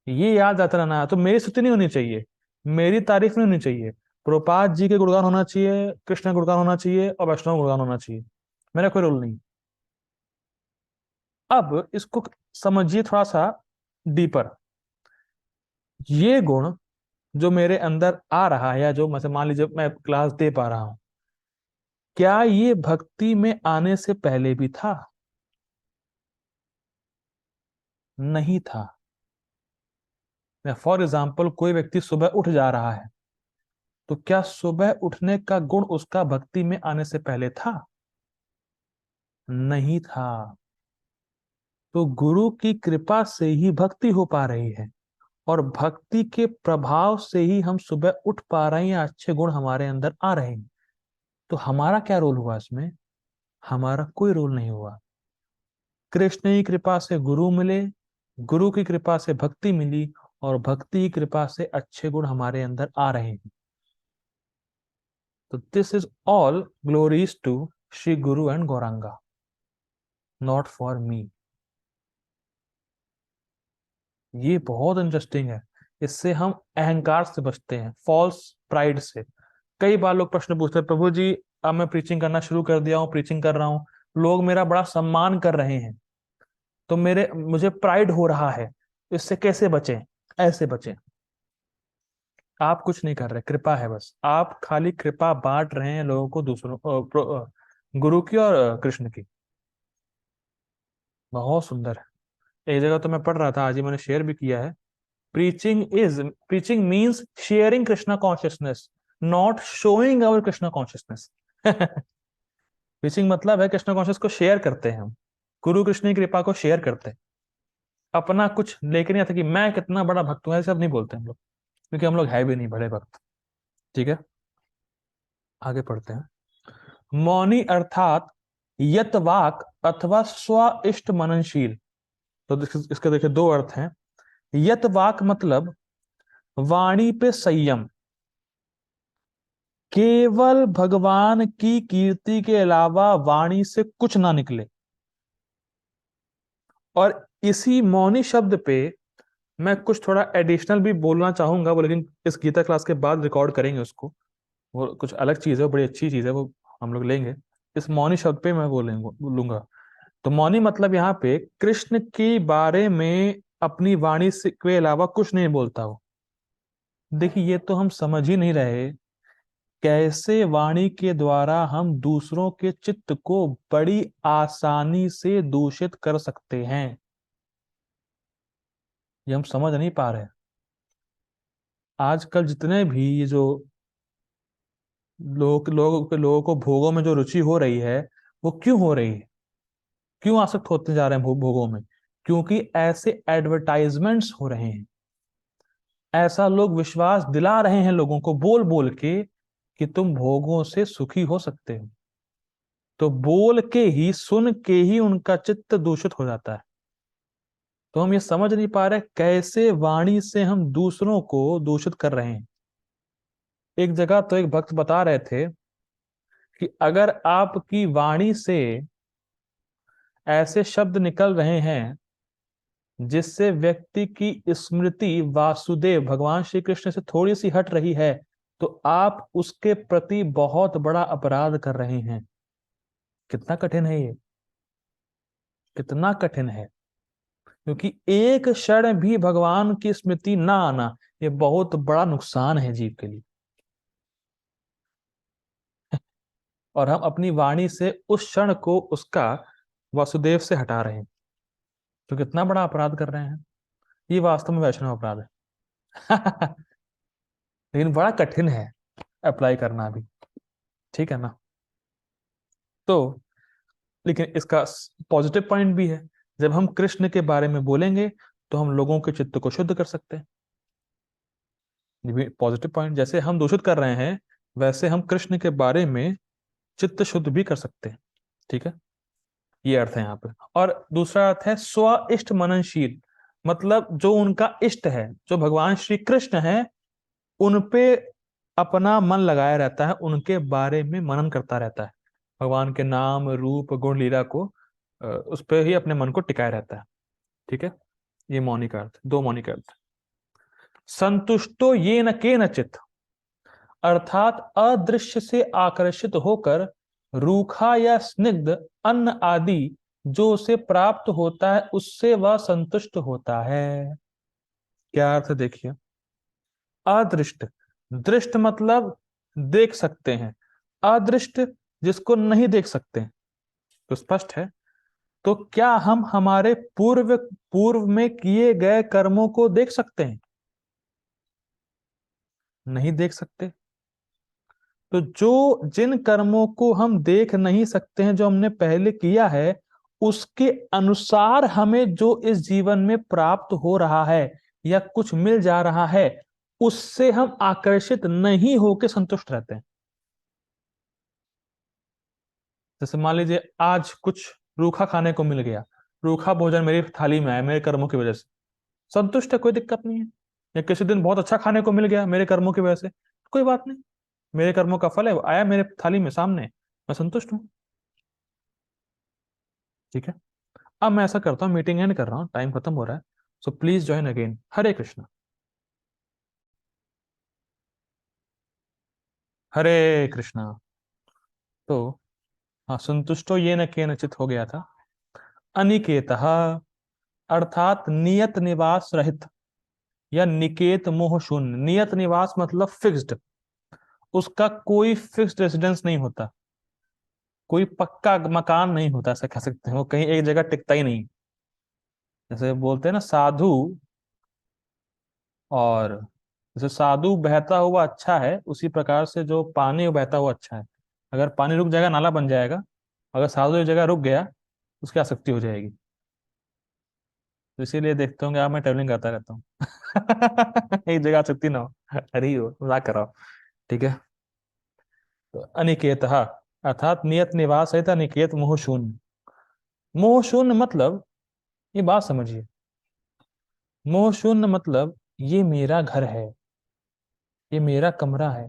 ये याद आता रहना है। तो मेरी स्तुति नहीं होनी चाहिए, मेरी तारीफ नहीं होनी चाहिए, प्रभुपाद जी के गुणगान होना चाहिए, कृष्ण का गुणगान होना चाहिए, और वैष्णव गुणगान होना चाहिए। मेरा कोई रोल नहीं। अब इसको समझिए थोड़ा सा डीपर। ये गुण जो मेरे अंदर आ रहा है, या जो मैं मान लीजिए मैं क्लास दे पा रहा हूं, क्या ये भक्ति में आने से पहले भी था? नहीं था। फॉर एग्जाम्पल, कोई व्यक्ति सुबह उठ जा रहा है, तो क्या सुबह उठने का गुण उसका भक्ति में आने से पहले था? नहीं था। तो गुरु की कृपा से ही भक्ति हो पा रही है, और भक्ति के प्रभाव से ही हम सुबह उठ पा रहे हैं या अच्छे गुण हमारे अंदर आ रहे हैं। तो हमारा क्या रोल हुआ इसमें? हमारा कोई रोल नहीं हुआ। कृष्ण की कृपा से गुरु मिले, गुरु की कृपा से भक्ति मिली, और भक्ति की कृपा से अच्छे गुण हमारे अंदर आ रहे हैं। तो this is all glories to Shri Guru and Gauranga, not for me. ये बहुत इंटरेस्टिंग है। इससे हम अहंकार से बचते हैं, फॉल्स प्राइड से। कई बार लोग प्रश्न पूछते हैं, प्रभु जी अब मैं प्रीचिंग करना शुरू कर दिया हूँ, प्रीचिंग कर रहा हूँ, लोग मेरा बड़ा सम्मान कर रहे हैं, तो मेरे मुझे प्राइड हो रहा है, इससे कैसे बचें? ऐसे बचें। आप कुछ नहीं कर रहे, कृपा है बस। आप खाली कृपा बांट रहे हैं लोगों को, दूसरों गुरु की और कृष्ण की। बहुत सुंदर है। एक जगह तो मैं पढ़ रहा था, आज ही मैंने शेयर भी किया है। Preaching means sharing Krishna consciousness, not showing our Krishna consciousness. Preaching मतलब है कृष्णा कॉन्शियस को शेयर करते हैं हम, गुरु कृष्ण की कृपा को शेयर करते हैं। अपना कुछ लेके नहीं आता कि मैं कितना बड़ा भक्त हूं, ऐसे सब नहीं बोलते हम लोग, क्योंकि हम लोग है भी नहीं बड़े भक्त। ठीक है, आगे पढ़ते हैं। मौनी अर्थात यतवाक अथवा स्व मननशील। तो इसके देखिए दो अर्थ हैं। यतवाक मतलब वाणी पे संयम, केवल भगवान की कीर्ति के अलावा वाणी से कुछ ना निकले। और इसी मौनी शब्द पे मैं कुछ थोड़ा एडिशनल भी बोलना चाहूंगा, वो लेकिन इस गीता क्लास के बाद रिकॉर्ड करेंगे उसको। वो कुछ अलग चीज है, वो बड़ी अच्छी चीज है, वो हम लोग लेंगे। इस मौनी शब्द पे मैं बोलूंगा। तो मौनी मतलब यहाँ पे कृष्ण के बारे में अपनी वाणी से के अलावा कुछ नहीं बोलता हो। देखिए ये तो हम समझ ही नहीं रहे, कैसे वाणी के द्वारा हम दूसरों के चित्त को बड़ी आसानी से दूषित कर सकते हैं। ये हम समझ नहीं पा रहे। आजकल जितने भी ये जो लोगों को भोगों में जो रुचि हो रही है, वो क्यों हो रही है? क्यों आसक्त होते जा रहे हैं भोगों में? क्योंकि ऐसे एडवर्टाइजमेंट्स हो रहे हैं, ऐसा लोग विश्वास दिला रहे हैं लोगों को बोल बोल के कि तुम भोगों से सुखी हो सकते हो। तो बोल के ही, सुन के ही उनका चित्त दूषित हो जाता है। तो हम ये समझ नहीं पा रहे कैसे वाणी से हम दूसरों को दूषित कर रहे हैं। एक जगह तो एक भक्त बता रहे थे कि अगर आपकी वाणी से ऐसे शब्द निकल रहे हैं जिससे व्यक्ति की स्मृति वासुदेव भगवान श्री कृष्ण से थोड़ी सी हट रही है, तो आप उसके प्रति बहुत बड़ा अपराध कर रहे हैं। कितना कठिन है ये, कितना कठिन है। क्योंकि एक क्षण भी भगवान की स्मृति ना आना, ये बहुत बड़ा नुकसान है जीव के लिए। और हम अपनी वाणी से उस क्षण को उसका वासुदेव से हटा रहे हैं, तो कितना बड़ा अपराध कर रहे हैं। ये वास्तव में वैष्णव अपराध है। लेकिन बड़ा कठिन है अप्लाई करना भी। ठीक है ना? तो लेकिन इसका पॉजिटिव पॉइंट भी है। जब हम कृष्ण के बारे में बोलेंगे तो हम लोगों के चित्त को शुद्ध कर सकते हैं। ये भी पॉजिटिव पॉइंट। जैसे हम दूषित कर रहे हैं, वैसे हम कृष्ण के बारे में चित्त शुद्ध भी कर सकते हैं। ठीक है, ये अर्थ है यहाँ पे। और दूसरा अर्थ है स्व इष्ट मननशील, मतलब जो उनका इष्ट है, जो भगवान श्री कृष्ण है, उन पे अपना मन लगाया रहता है, उनके बारे में मनन करता रहता है। भगवान के नाम रूप गुण लीला को उस पे ही अपने मन को टिकाया रहता है। ठीक है, ये मौनिक अर्थ, दो मौनिक अर्थ। संतुष्टो ये न के नचित, अर्थात अदृश्य से आकर्षित होकर रूखा या स्निग्ध अन्न आदि जो उसे प्राप्त होता है उससे वह संतुष्ट होता है। क्या अर्थ देखिए। अदृष्ट, दृष्ट मतलब देख सकते हैं, अदृष्ट जिसको नहीं देख सकते। तो स्पष्ट है। तो क्या हम हमारे पूर्व पूर्व में किए गए कर्मों को देख सकते हैं? नहीं देख सकते। तो जो जिन कर्मों को हम देख नहीं सकते हैं, जो हमने पहले किया है, उसके अनुसार हमें जो इस जीवन में प्राप्त हो रहा है या कुछ मिल जा रहा है, उससे हम आकर्षित नहीं होकर संतुष्ट रहते हैं। जैसे मान लीजिए आज कुछ रूखा खाने को मिल गया, रूखा भोजन मेरी थाली में आया मेरे कर्मों की वजह से, संतुष्ट है, कोई दिक्कत नहीं है। या किसी दिन बहुत अच्छा खाने को मिल गया मेरे कर्मों की वजह से, कोई बात नहीं, मेरे कर्मों का फल है, वो आया मेरे थाली में सामने, मैं संतुष्ट हूँ। ठीक है। अब मैं ऐसा करता हूँ, मीटिंग एंड कर रहा हूँ, टाइम खत्म हो रहा है। So please join again. Hare Krishna. Hare Krishna. तो हाँ, संतुष्टो ये न केनचित हो गया था। अनिकेतः अर्थात नियत निवास रहित, या निकेत मोह शून्य। नियत निवास मतलब फिक्स्ड, उसका कोई फिक्स्ड रेसिडेंस नहीं होता, कोई पक्का मकान नहीं होता, ऐसा कह सकते हैं, वो कहीं एक जगह टिकता ही नहीं। जैसे बोलते हैं ना साधु, और जैसे साधु बहता हुआ अच्छा है, उसी प्रकार से जो पानी वो बहता हुआ अच्छा है। अगर पानी रुक जाएगा नाला बन जाएगा, अगर साधु एक जगह रुक गया उसकी आसक्ति हो जाएगी। तो इसीलिए देखते होंगे आप, मैं ट्रेवलिंग करता रहता हूँ। एक जगह आसक्ति ना हो। अरे हो मजाक कर रहा हूँ। ठीक है। तो अनिकेत अर्थात नियत निवास है, अनिकेत मोह शून्य। मोह शून्य मतलब, ये बात समझिए, मोह शून्य मतलब ये मेरा घर है, ये मेरा कमरा है,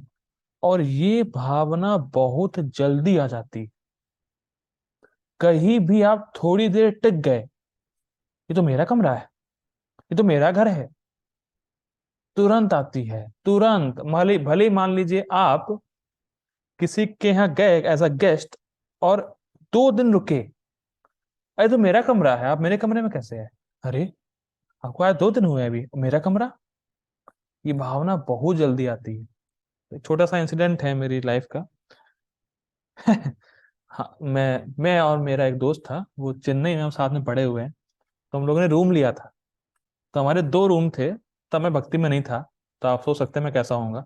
और ये भावना बहुत जल्दी आ जाती। कहीं भी आप थोड़ी देर टिक गए, ये तो मेरा कमरा है, ये तो मेरा घर है, तुरंत आती है, तुरंत। भले भले मान लीजिए आप किसी के यहाँ गए एज अ गेस्ट, और 2 दिन रुके, अरे तो मेरा कमरा है, आप मेरे कमरे में कैसे है? अरे आपको आया 2 दिन हुए, अभी मेरा कमरा। ये भावना बहुत जल्दी आती है। एक छोटा सा इंसिडेंट है मेरी लाइफ का। हाँ, मैं और मेरा एक दोस्त था, वो चेन्नई में हम साथ में पढ़े हुए हैं। तो हम लोगों ने रूम लिया था। तो हमारे 2 रूम थे। तब मैं भक्ति में नहीं था, तो आप सोच सकते हैं मैं कैसा होऊंगा।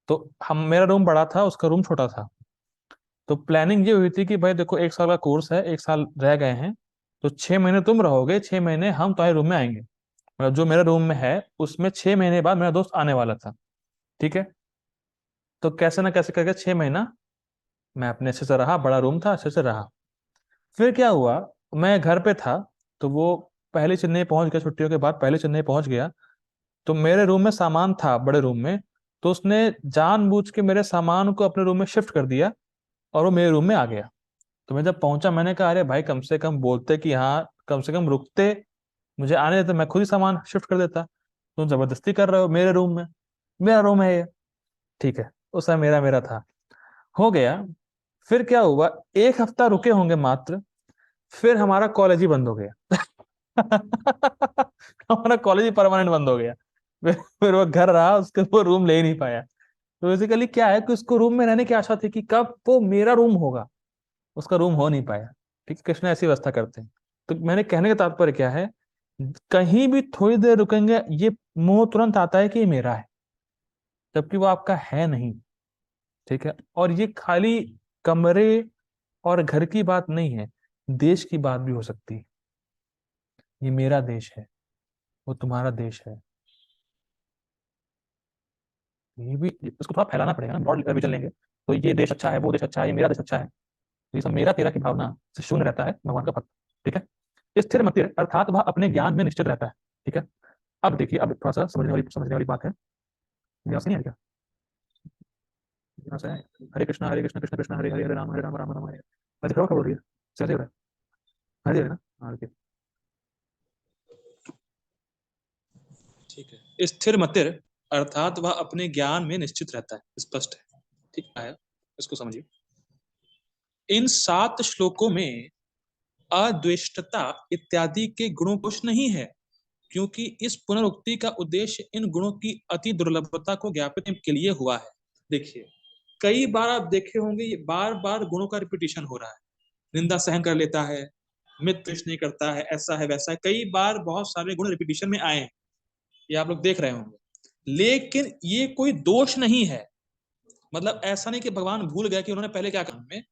तो हम, मेरा रूम बड़ा था, उसका रूम छोटा था। तो प्लानिंग ये हुई थी कि भाई देखो, 1 साल का कोर्स है, 1 साल रह गए हैं, तो 6 महीने तुम रहोगे, 6 महीने हम तुम्हारे रूम में आएंगे। मतलब जो मेरे रूम में है उसमें 6 महीने बाद मेरा दोस्त आने वाला था। ठीक है। तो कैसे ना कैसे करके 6 महीना मैं अपने अच्छे से रहा, बड़ा रूम था, अच्छे से रहा। फिर क्या हुआ, मैं घर पे था, तो वो पहले चेन्नई पहुंच गया, छुट्टियों के बाद पहले चेन्नई पहुंच गया। तो मेरे रूम में सामान था, बड़े रूम में। तो उसने जानबूझ के मेरे सामान को अपने रूम में शिफ्ट कर दिया, और वो मेरे रूम में आ गया। तो मैं जब पहुंचा, मैंने कहा अरे भाई, कम से कम बोलते कि हाँ, कम से कम रुकते, मुझे आने देते, मैं खुद ही सामान शिफ्ट कर देता। तुम जबरदस्ती कर रहे हो मेरे रूम में, मेरा रूम है ये। ठीक है, उस समय मेरा मेरा था, हो गया। फिर क्या हुआ, 1 हफ्ता रुके होंगे मात्र, फिर हमारा कॉलेज ही बंद हो गया। हमारा कॉलेज ही परमानेंट बंद हो गया। फिर वो घर रहा, उसके वो रूम ले ही नहीं पाया। तो बेसिकली क्या है कि उसको रूम में रहने की आशा थी कि कब वो मेरा रूम होगा, उसका रूम हो नहीं पाया। ठीक है, कृष्ण ऐसी व्यवस्था करते हैं। तो मैंने कहने का तात्पर्य क्या है, कहीं भी थोड़ी देर रुकेंगे, ये मोह तुरंत आता है कि ये मेरा है, जबकि वो आपका है नहीं। ठीक है। और ये खाली कमरे और घर की बात नहीं है, देश की बात भी हो सकती है। ये मेरा देश है, वो तुम्हारा देश है। ये भी, इसको थोड़ा फैलाना पड़ेगा ना, ब्रॉड लेकर भी चलेंगे तो ये देश अच्छा है, वो देश अच्छा है, ये मेरा देश अच्छा है, तो ये सब मेरा तेरा की भावना से शून्य रहता है भगवान का भक्त। ठीक है। स्थिर मति अर्थात वह अपने ज्ञान में निश्चित रहता है। ठीक है। अब देखिए, अब थोड़ा सा समझने वाली बात है। यहाँ से नहीं आएगा, यहाँ से आए। हरे कृष्ण कृष्ण कृष्ण हरे हरे, हरे राम राम राम हरे। मैं दिख रहा हूँ क्या बोल रही है, सही हो रहा है? हरे हरे ना। हाँ ठीक। ठीक है। स्थिर मतिर अर्थात वह अपने ज्ञान में निश्चित रहता है, स्पष्ट है। ठीक है, इसको समझिए। इन 7 श्लोकों में अद्वेष्टता इत्यादि के गुणों कुछ नहीं है, क्योंकि इस पुनरुक्ति का उद्देश्य इन गुणों की अति दुर्लभता को ज्ञापित के लिए हुआ है। देखिए, कई बार आप देखे होंगे, ये बार बार गुणों का रिपीटिशन हो रहा है। निंदा सहन कर लेता है, मित्र नहीं करता है, ऐसा है वैसा है, कई बार बहुत सारे गुण रिपीटिशन में आए हैं, ये आप लोग देख रहे होंगे। लेकिन ये कोई दोष नहीं है, मतलब ऐसा नहीं कि भगवान भूल गए कि उन्होंने पहले क्या काम में,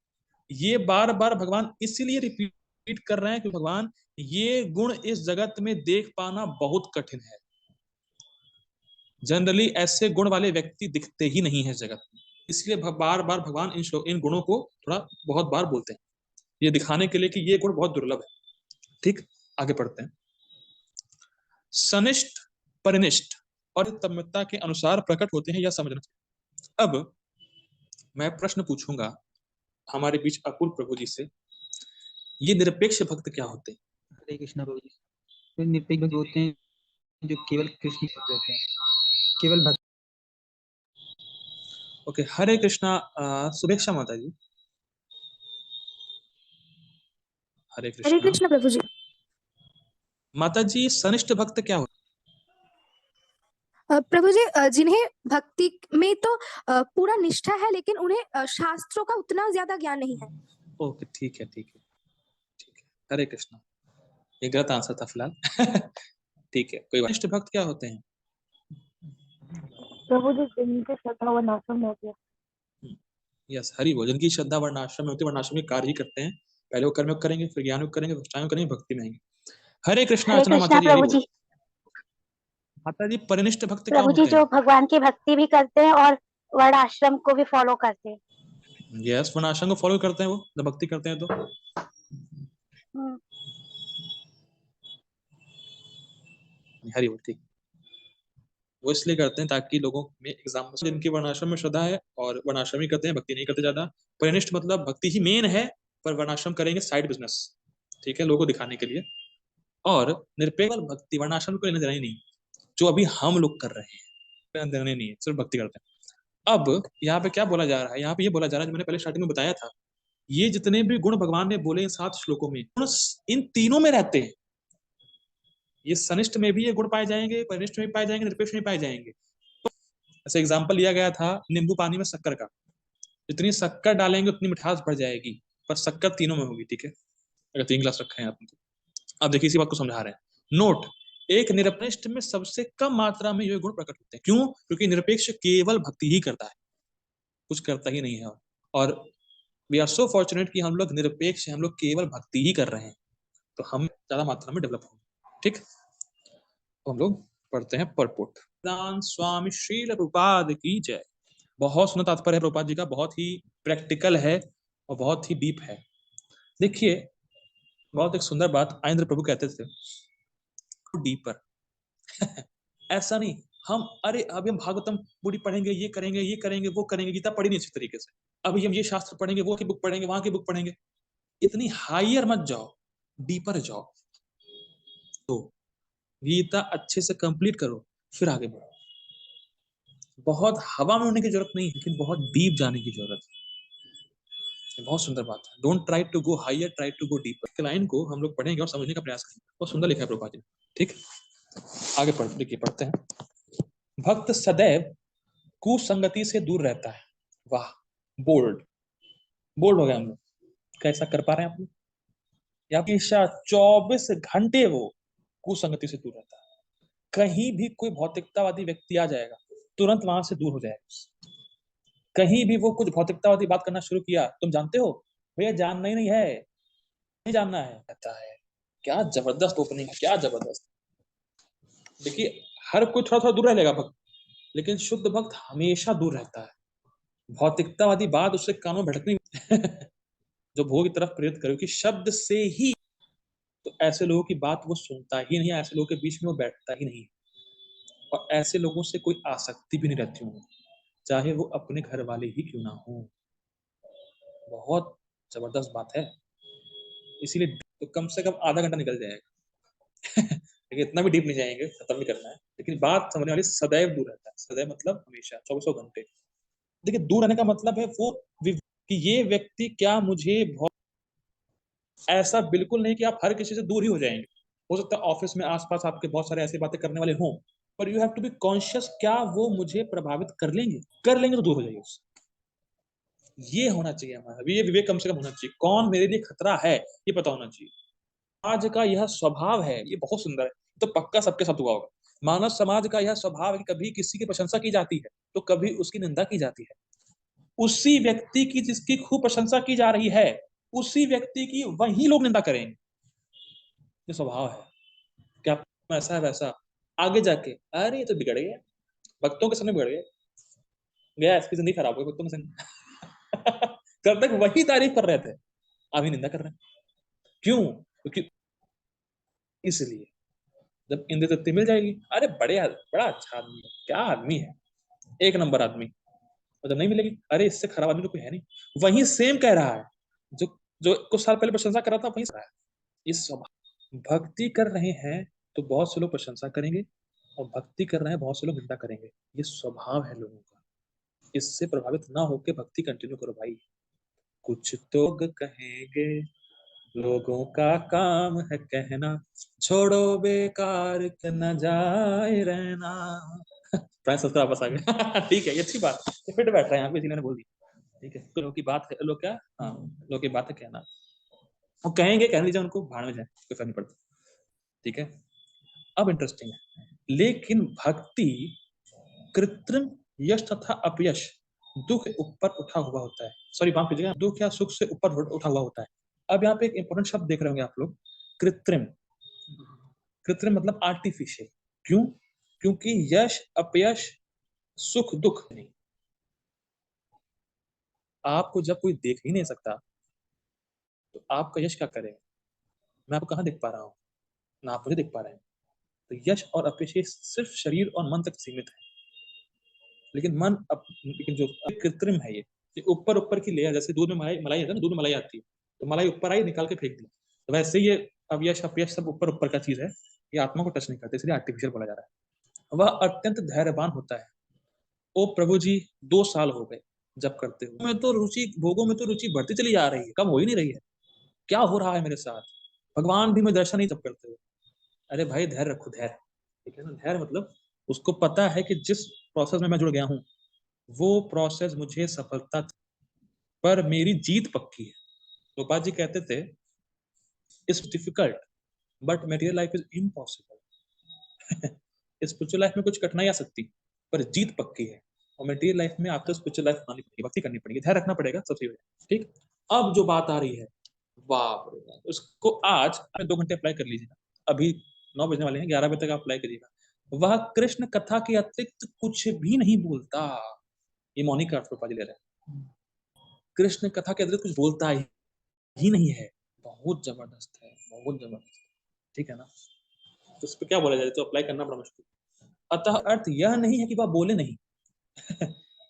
ये बार बार भगवान इसीलिए रिपीट कर रहे हैं कि भगवान ये गुण इस जगत में देख पाना बहुत कठिन है। जनरली ऐसे गुण वाले व्यक्ति दिखते ही नहीं है जगत में, इसलिए बार बार भगवान इन गुणों को थोड़ा बहुत बार बोलते हैं, ये दिखाने के लिए कि ये गुण बहुत दुर्लभ है। ठीक, आगे पढ़ते हैं। सनिष्ठ, परिनिष्ठ और तन्मयता के अनुसार प्रकट होते हैं, यह समझना चाहिए। अब मैं प्रश्न पूछूंगा हमारे बीच अकुल प्रभु जी से, ये निरपेक्ष भक्त क्या होते हैं? हरे कृष्णा प्रभु जी। तो निरपेक्ष भक्त होते हैं जो केवल कृष्ण ही भक्त रहते हैं, केवल भक्त। ओके, हरे कृष्णा। शुभेच्छा माता जी। हरे हरे कृष्णा। कृष्ण प्रभु जी। माता जी, सनिष्ठ भक्त क्या होते प्रभु जी, जिन्हें भक्ति में तो पूरा निष्ठा है, लेकिन उन्हें शास्त्रों का उतना ज्यादा ज्ञान नहीं है। हैं? ओके, ठीक है ठीक है ठीक है। हरे कृष्णा, ये गलत आंसर था फिलहाल। ठीक है, कोई बात। सनिष्ठ भक्त क्या होते हैं? प्रभु जी, जिनके श्रद्धा वर्णाश्रम में होती है। यस, हरि बोल। जिनकी श्रद्धा वर्णाश्रम में होती है, वर्णाश्रम में कार्य ही करते हैं, पहले वो कर्म योग करेंगे, फिर ज्ञान योग करेंगे, भक्ति योग करेंगे, भक्ति में आएंगे। हरे कृष्णा हरे अर्चना माता कृष्णा जी, हरि प्रभु बोल। जी। माता जी, परिनिष्ठ भक्त क्या प्रभु जी, होते जो हैं? भगवान की भक्ति भी करते हैं और वर्णाश्रम को भी फॉलो करते हैं। यस, वर्णाश्रम को फॉलो करते हैं वो, जब भक्ति करते हैं तो। हरि बोल। ठीक, वो इसलिए करते हैं ताकि लोगों में एग्जाम, जिनकी वर्णाश्रम में श्रद्धा है और वर्णाश्रम ही करते हैं, भक्ति नहीं करते ज्यादा। परिनिष्ठ मतलब भक्ति ही मेन है, पर वर्णाश्रम करेंगे साइड बिजनेस, ठीक है, लोगों को दिखाने के लिए। और निरपेक्ष भक्ति, वर्णाश्रम को लेना देना ही नहीं, जो अभी हम लोग कर रहे हैं, लेना देना नहीं है, सिर्फ भक्ति करते हैं। अब यहाँ पे क्या बोला जा रहा है? यहाँ पे ये बोला जा रहा है, जो मैंने पहले स्टार्टिंग में बताया था, ये जितने भी गुण भगवान ने बोले इन 7 श्लोकों में, इन तीनों में रहते हैं। ये सनिष्ठ में भी ये गुण पाए जाएंगे, परिनिष्ठ में भी पाए जाएंगे, निरपेक्ष में भी पाए जाएंगे। ऐसे एग्जाम्पल लिया गया था नींबू पानी में शक्कर का, जितनी शक्कर डालेंगे उतनी मिठास बढ़ जाएगी, पर शक्कर तीनों में होगी। ठीक है, अगर 3 ग्लास रखे हैं आपने तो। अब देखिए, इसी बात को समझा रहे हैं। नोट, एक निरपेक्ष में सबसे कम मात्रा में ये गुण प्रकट होते हैं। क्यों? क्योंकि निरपेक्ष केवल भक्ति ही करता है, कुछ करता ही नहीं है। और वी आर सो फॉर्चुनेट कि हम लोग निरपेक्ष हैं, हम लोग केवल भक्ति ही कर रहे हैं, तो हम ज्यादा मात्रा में डेवलप होंगे। ठीक, तो हम लोग पढ़ते हैं परपोट। स्वामी श्रील प्रभुपाद की जय। बहुत सुंदर तात्पर्य है प्रभुपाद जी का, बहुत ही प्रैक्टिकल है और बहुत ही डीप है। देखिए, बहुत एक सुंदर बात आइंद्र प्रभु कहते थे, डीपर। ऐसा नहीं हम, अरे अभी हम भागवतम पूरी पढ़ेंगे, ये करेंगे, ये करेंगे, वो करेंगे, गीता पढ़ी नहीं अच्छी तरीके से, अभी हम ये शास्त्र पढ़ेंगे, वो की बुक पढ़ेंगे, वहां की बुक पढ़ेंगे। इतनी हायर मत जाओ, डीपर जाओ। तो गीता अच्छे से कंप्लीट करो, फिर आगे बढ़ो। बहुत हवा में होने की जरूरत नहीं, लेकिन बहुत डीप जाने की जरूरत है। बहुत सुंदर बात है। Don't try to go higher, try to go deeper. Line को हम लोग पढ़ेंगे और समझने का प्रयास करेंगे। बहुत सुंदर लिखा है प्रभुपाद जी। ठीक, आगे देखिए, पढ़ते हैं। भक्त सदैव कुसंगति से दूर रहता है। वाह, बोल्ड, बोल्ड हो गया हम लोग। कैसा कर पा रहे हैं आप लोग? हमेशा 24 घंटे वो कुसंगति से दूर रहता है। कहीं भी कोई भौतिकतावादी व्यक्ति आ जाएगा, तुरंत वहां से दूर हो जाएगा। कहीं भी वो कुछ भौतिकतावादी बात करना शुरू किया, तुम जानते हो भैया, जानना ही नहीं है, नहीं जानना है, कहता है। क्या जबरदस्त ओपनिंग है, क्या जबरदस्त। देखिए, हर कोई थोड़ा थोड़ा दूर रह लेगा भक्त, लेकिन शुद्ध भक्त हमेशा दूर रहता है। भौतिकतावादी बात उससे कानों में भटकनी जो भोग की तरफ प्रेरित करे, कि शब्द से ही, तो ऐसे लोगों की बात वो सुनता ही नहीं, ऐसे लोगों के बीच में वो बैठता ही नहीं, और ऐसे लोगों से कोई आसक्ति भी नहीं रहती होगी, चाहे वो अपने घर वाले ही क्यों ना हो। बहुत जबरदस्त बात है। इसीलिए तो कम से कम आधा घंटा निकल जाएगा। लेकिन इतना भी डीप नहीं जाएंगे, खत्म भी करना है, लेकिन बात समझने वाली, सदैव दूर रहता है। सदैव मतलब हमेशा, 24 घंटे। देखिए, दूर रहने का मतलब है वो कि ये व्यक्ति क्या मुझे बहुत, ऐसा बिल्कुल नहीं कि आप हर किसी से दूर ही हो जाएंगे। हो सकता है ऑफिस में आसपास आपके बहुत सारे ऐसी बातें करने वाले हों, पर you have to be conscious, क्या वो मुझे प्रभावित कर लेंगे? कर लेंगे तो दूर हो जाइए उससे। ये होना चाहिए हमारा, ये विवेक कम से कम होना चाहिए। कौन मेरे लिए खतरा है, ये पता होना चाहिए। समाज का यह स्वभाव है, ये बहुत सुंदर है, तो पक्का सबके साथ हुआ होगा। मानव समाज का यह स्वभाव है कि कभी किसी की प्रशंसा की जाती है तो कभी उसकी निंदा की जाती है। उसी व्यक्ति की जिसकी खूब प्रशंसा की जा रही है, उसी व्यक्ति की वही लोग निंदा करेंगे। ये स्वभाव है। क्या ऐसा है वैसा, आगे जाके अरे ये तो बिगड़ गया, भक्तों के समय बिगड़ गया, इसकी जिंदगी खराब हो गई भक्तों के समय। कब तक वही तारीफ कर रहे थे, अभी निंदा कर रहे हैं। क्यों? क्योंकि इसलिए जब इंद्र तृप्ति मिल जाएगी, अरे बड़ा अच्छा आदमी है, क्या आदमी है, एक नंबर आदमी, और जब नहीं मिलेगी, अरे इससे खराब आदमी तो कोई है नहीं। वही सेम कह रहा है जो जो कुछ साल पहले प्रशंसा कर रहा था, वही रहा है। इस स्वभाव, भक्ति कर रहे हैं तो बहुत से लोग प्रशंसा करेंगे, और भक्ति कर रहे हैं बहुत से लोग निंदा करेंगे। ये स्वभाव है लोगों का। इससे प्रभावित ना होकर भक्ति कंटिन्यू करो भाई। कुछ तो कहेंगे, लोगों का काम है कहना, छोड़ो बेकार के न जाए रहना। प्राइस सस्ता वापस आ गया। ठीक है, ये अच्छी बात है, ये फिट बैठ रहा है यहाँ पे, इसीलिए मैंने बोल दी। ठीक है, लोगों की बात है, लोग क्या, हाँ, लोगों की बात है कहना, वो कहेंगे, कहने दीजिए उनको, भाड़ में जाए, कोई फर्क नहीं पड़ता। ठीक है, अब इंटरेस्टिंग है, लेकिन भक्ति कृत्रिम यश तथा अपयश, दुख ऊपर उठा हुआ होता है। सॉरी, माफ कीजिएगा, दुख या सुख से ऊपर उठा हुआ होता है। अब यहाँ पे एक इंपॉर्टेंट शब्द देख रहे होंगे आप लोग, कृत्रिम। कृत्रिम मतलब आर्टिफिशियल। क्यों? क्योंकि यश अपयश सुख दुख नहीं, आपको जब कोई देख ही नहीं सकता तो आपका यश क्या करेगा? मैं आपको कहाँ देख पा रहा हूँ, ना आप मुझे देख पा रहे हैं। तो यश और अपयश ये सिर्फ शरीर और मन तक सीमित है, लेकिन जो कृत्रिम है, ये ऊपर ऊपर की लेयर, जैसे दूध में मलाई है ना, दूध में मलाई आती है, तो मलाई ऊपर आई, निकाल के फेंक दी, तो वैसे ये अवयश अपयश सब ऊपर ऊपर का चीज है, ये आत्मा को टच नहीं करते, इसलिए आर्टिफिशियल बोला जा रहा है। वह अत्यंत धैर्यवान होता है। ओ प्रभु जी, 2 साल हो गए जब करते हुए, मैं तो भोगों में तो रुचि बढ़ती चली जा रही है, कम हो ही नहीं रही है, क्या हो रहा है मेरे साथ? भगवान भी मैं दर्शन नहीं जब करते हुए। अरे भाई धैर्य रखो, धैर्य। ठीक है ना, धैर्य मतलब उसको पता है कि जिस प्रोसेस में मैं जुड़ गया हूँ, वो प्रोसेस मुझे सफलता, पर मेरी जीत पक्की है। गोपाल जी कहते थे, it's difficult but material life is impossible. Spiritual life में कुछ कठिनाई आ सकती, पर जीत पक्की है, और मेटेरियल लाइफ में आपको स्पिरिचुअल लाइफ बनानी पड़ेगी, भक्ति करनी पड़ेगी, ध्यान रखना पड़ेगा, सबसे बढ़िया। ठीक, अब जो बात आ रही है, बाप रे बाप, उसको आज 2 घंटे अप्लाई कर लीजिएगा। अभी 9 बजने वाले हैं, 11 बजे तक आप अप्लाई करिएगा। वह कृष्ण कथा के अतिरिक्त कुछ भी नहीं बोलता। ये मौनी का अर्थ ले रहा है, कृष्ण कथा के अतिरिक्त कुछ बोलता ही नहीं है। बहुत जबरदस्त है, बहुत जबरदस्त। ठीक है ना, तो उस पर क्या बोला जाए, तो अप्लाई करना बड़ा मुश्किल। अतः अर्थ यह नहीं है कि वह बोले नहीं,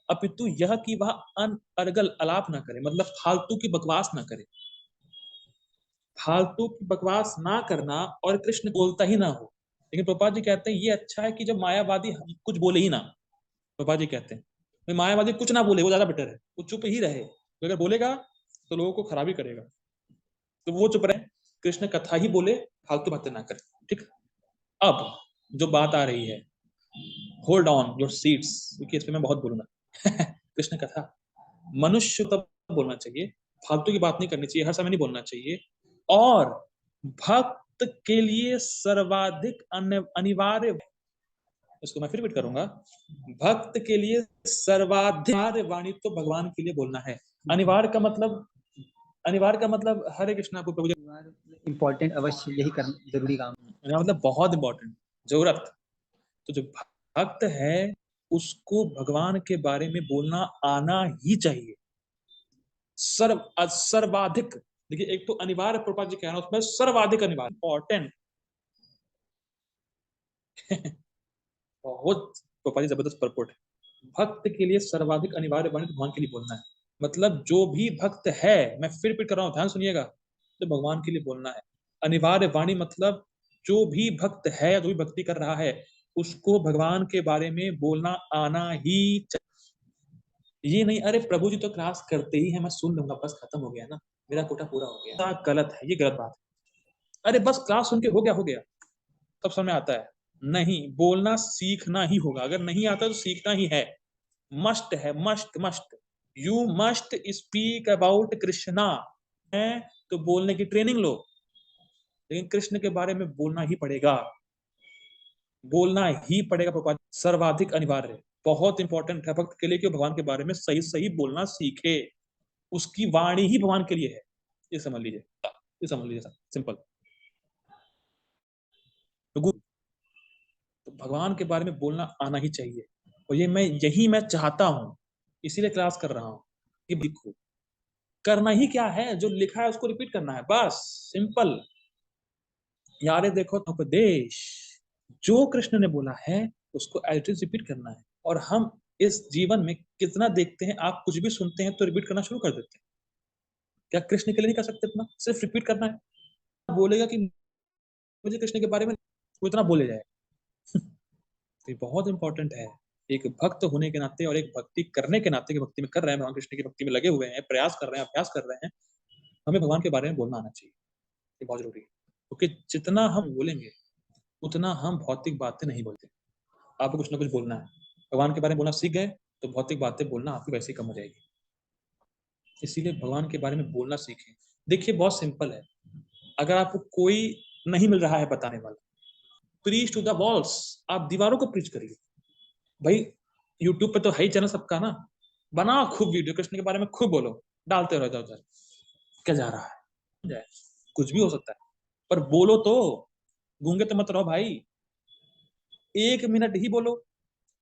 अपितु यह कि वह अनर्गल अलाप ना करे, मतलब फालतू की बकवास ना करे। फालतू की बकवास ना करना, और कृष्ण बोलता ही ना हो। लेकिन प्रभुपाद जी कहते हैं ये अच्छा है कि जब मायावादी कुछ बोले ही ना। प्रभुपाद जी कहते हैं मायावादी कुछ ना बोले, वो ज्यादा बेटर है, वो चुप ही रहे। तो अगर बोलेगा तो लोगों को खराबी करेगा, तो वो चुप रहे, कृष्ण कथा ही बोले, फालतू बातें ना करे। ठीक, अब जो बात आ रही है, होल्ड ऑन योर सीट्स, क्योंकि इस पे मैं बहुत बोलूंगा। कृष्ण कथा, मनुष्य तब बोलना चाहिए, फालतू की बात नहीं करनी चाहिए, हर समय नहीं बोलना चाहिए, और भक्त के लिए सर्वाधिक अनिवार्य, इसको मैं फिर रिपीट करूंगा, भक्त के लिए सर्वाधिक वाणी तो भगवान के लिए बोलना है। अनिवार्य का मतलब हरे कृष्णा को प्रभु जी, इम्पोर्टेंट, अवश्य यही करना जरूरी काम है। मतलब बहुत इंपॉर्टेंट, जरूरत। तो जो भक्त है उसको भगवान के बारे में बोलना आना ही चाहिए, सर्वाधिक। देखिए, एक तो अनिवार्य प्रभुपाद जी कह रहा है, उसमें सर्वाधिक अनिवार्य, इंपॉर्टेंट। बहुत प्रभुपाद जी जबरदस्त परपोर्ट है। भक्त के लिए सर्वाधिक अनिवार्य वाणी भगवान के लिए बोलना है, मतलब जो भी भक्त है, मैं फिर रिपीट कर रहा हूं, ध्यान सुनिएगा, तो भगवान के लिए बोलना है। अनिवार्य वाणी मतलब जो भी भक्त है, जो भी भक्ति कर रहा है, उसको भगवान के बारे में बोलना आना ही चाहिए। ये नहीं अरे प्रभु जी तो क्लास करते ही है, मैं सुन लूंगा, बस खत्म हो गया ना, मेरा कोटा पूरा हो गया, गलत है, ये गलत बात है। अरे बस क्लास सुन के हो गया, तब समझ में आता है। नहीं, बोलना सीखना ही होगा, अगर नहीं आता तो सीखना ही है, मस्ट है, must. You must speak about Krishna, है तो बोलने की ट्रेनिंग लो, लेकिन कृष्ण के बारे में बोलना ही पड़ेगा, बोलना ही पड़ेगा। सर्वाधिक अनिवार्य, बहुत इंपॉर्टेंट है भक्त के लिए कि वो भगवान के बारे में सही सही बोलना सीखे, उसकी वाणी ही भगवान के लिए है, ये समझ लीजिए, ये समझ लीजिए, सिंपल। तो भगवान के बारे में बोलना आना ही चाहिए, और यही मैं चाहता हूं, इसीलिए क्लास कर रहा हूं कि लिखो, करना ही क्या है, जो लिखा है उसको रिपीट करना है, बस सिंपल। यारे देखो तो उपदेश, जो कृष्ण ने बोला है उसको एज इट इज रिपीट करना है। और हम इस जीवन में कितना देखते हैं, आप कुछ भी सुनते हैं तो रिपीट करना शुरू कर देते हैं। क्या कृष्ण के लिए नहीं कर सकते इतना? सिर्फ रिपीट करना है। बोलेगा कि मुझे कृष्ण के बारे में, वो इतना बोले जाए। तो ये बहुत इंपॉर्टेंट है, एक भक्त होने के नाते और एक भक्ति करने के नाते, कि भक्ति में कर रहे हैं, भगवान कृष्ण की भक्ति में लगे हुए हैं, प्रयास कर रहे हैं, अभ्यास कर रहे हैं, हमें भगवान के बारे में बोलना आना चाहिए। ये बहुत जरूरी है, क्योंकि जितना हम बोलेंगे उतना हम भौतिक बातें नहीं बोलते। आपको कुछ ना कुछ बोलना है, भगवान के बारे में बोलना सीख गए तो भौतिक बातें बोलना आपकी वैसे ही कम हो जाएगी। इसीलिए भगवान के बारे में बोलना सीखें। देखिए बहुत सिंपल है, अगर आपको कोई नहीं मिल रहा है बताने वाला, प्रीच टू द वॉल्स, आप दीवारों को प्रीच करिए। भाई यूट्यूब पे तो है ही चैनल सबका ना, बनाओ खूब वीडियो, कृष्ण के बारे में खूब बोलो, डालते रहो इधर उधर, क्या जा रहा है, कुछ भी हो सकता है, पर बोलो तो, गूंगे तो मत रहो भाई। 1 मिनट ही बोलो,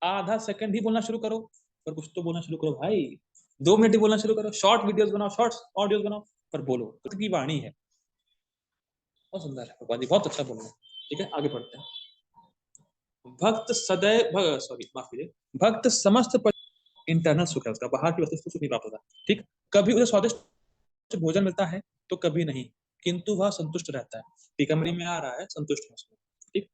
आधा सेकंड ही बोलना शुरू करो, पर कुछ तो बोलना शुरू करो भाई। 2 मिनट ही बोलना शुरू करो, शॉर्ट वीडियोस बनाओ, शॉर्ट्स ऑडियोस बनाओ, पर बोलो, खुद की वाणी है। बहुत सुंदर है भगवान जी, बहुत अच्छा बोल रहे हैं। ठीक है, आगे बढ़ते हैं। भक्त सदैव, सॉरी माफ कीजिए, भक्त समस्त इंटरनल सुख है उसका, बाहर की वस्तु से सुख नहीं प्राप्त होता। ठीक, कभी उसे स्वादिष्ट भोजन मिलता है तो कभी नहीं, किंतु वह संतुष्ट रहता है। टीकामणि में आ रहा है संतुष्ट है उसमें। ठीक,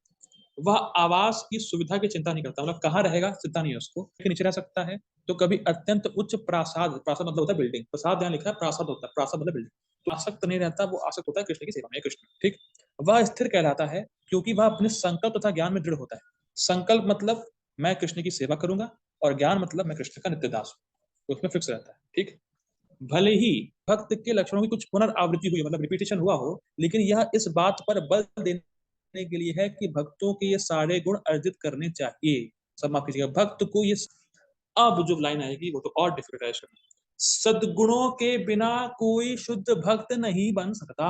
वह आवास की सुविधा की चिंता नहीं करता, मतलब कहाँ रहेगा चिंता नहीं है उसको, के नीचे रह सकता है तो कभी अत्यंत उच्च प्रासाद, प्रासाद मतलब होता है बिल्डिंग, प्रासाद यहाँ लिखा है प्रासाद होता है, प्रासाद मतलब बिल्डिंग, तो आसक्त नहीं रहता, वो आसक्त होता है कृष्ण की सेवा में, कृष्ण। ठीक, वह स्थिर कहलाता है क्योंकि वह अपने संकल्प तथा ज्ञान में दृढ़ होता है। संकल्प मतलब मैं कृष्ण की सेवा करूंगा, और ज्ञान मतलब मैं कृष्ण का नित्य दास हूँ, उसमें फिक्स रहता है। ठीक, भले ही भक्त के लक्षणों की कुछ पुनरावृत्ति हुई, मतलब रिपीटेशन हुआ हो, लेकिन यह इस बात पर बल देने के लिए है कि भक्तों के ये सारे गुण अर्जित करने चाहिए। सब माफ कीजिएगा, भक्त को ये, अब जो लाइन आएगी वो तो और डिफिकल्ट है। सद्गुणों के बिना कोई शुद्ध भक्त नहीं बन सकता।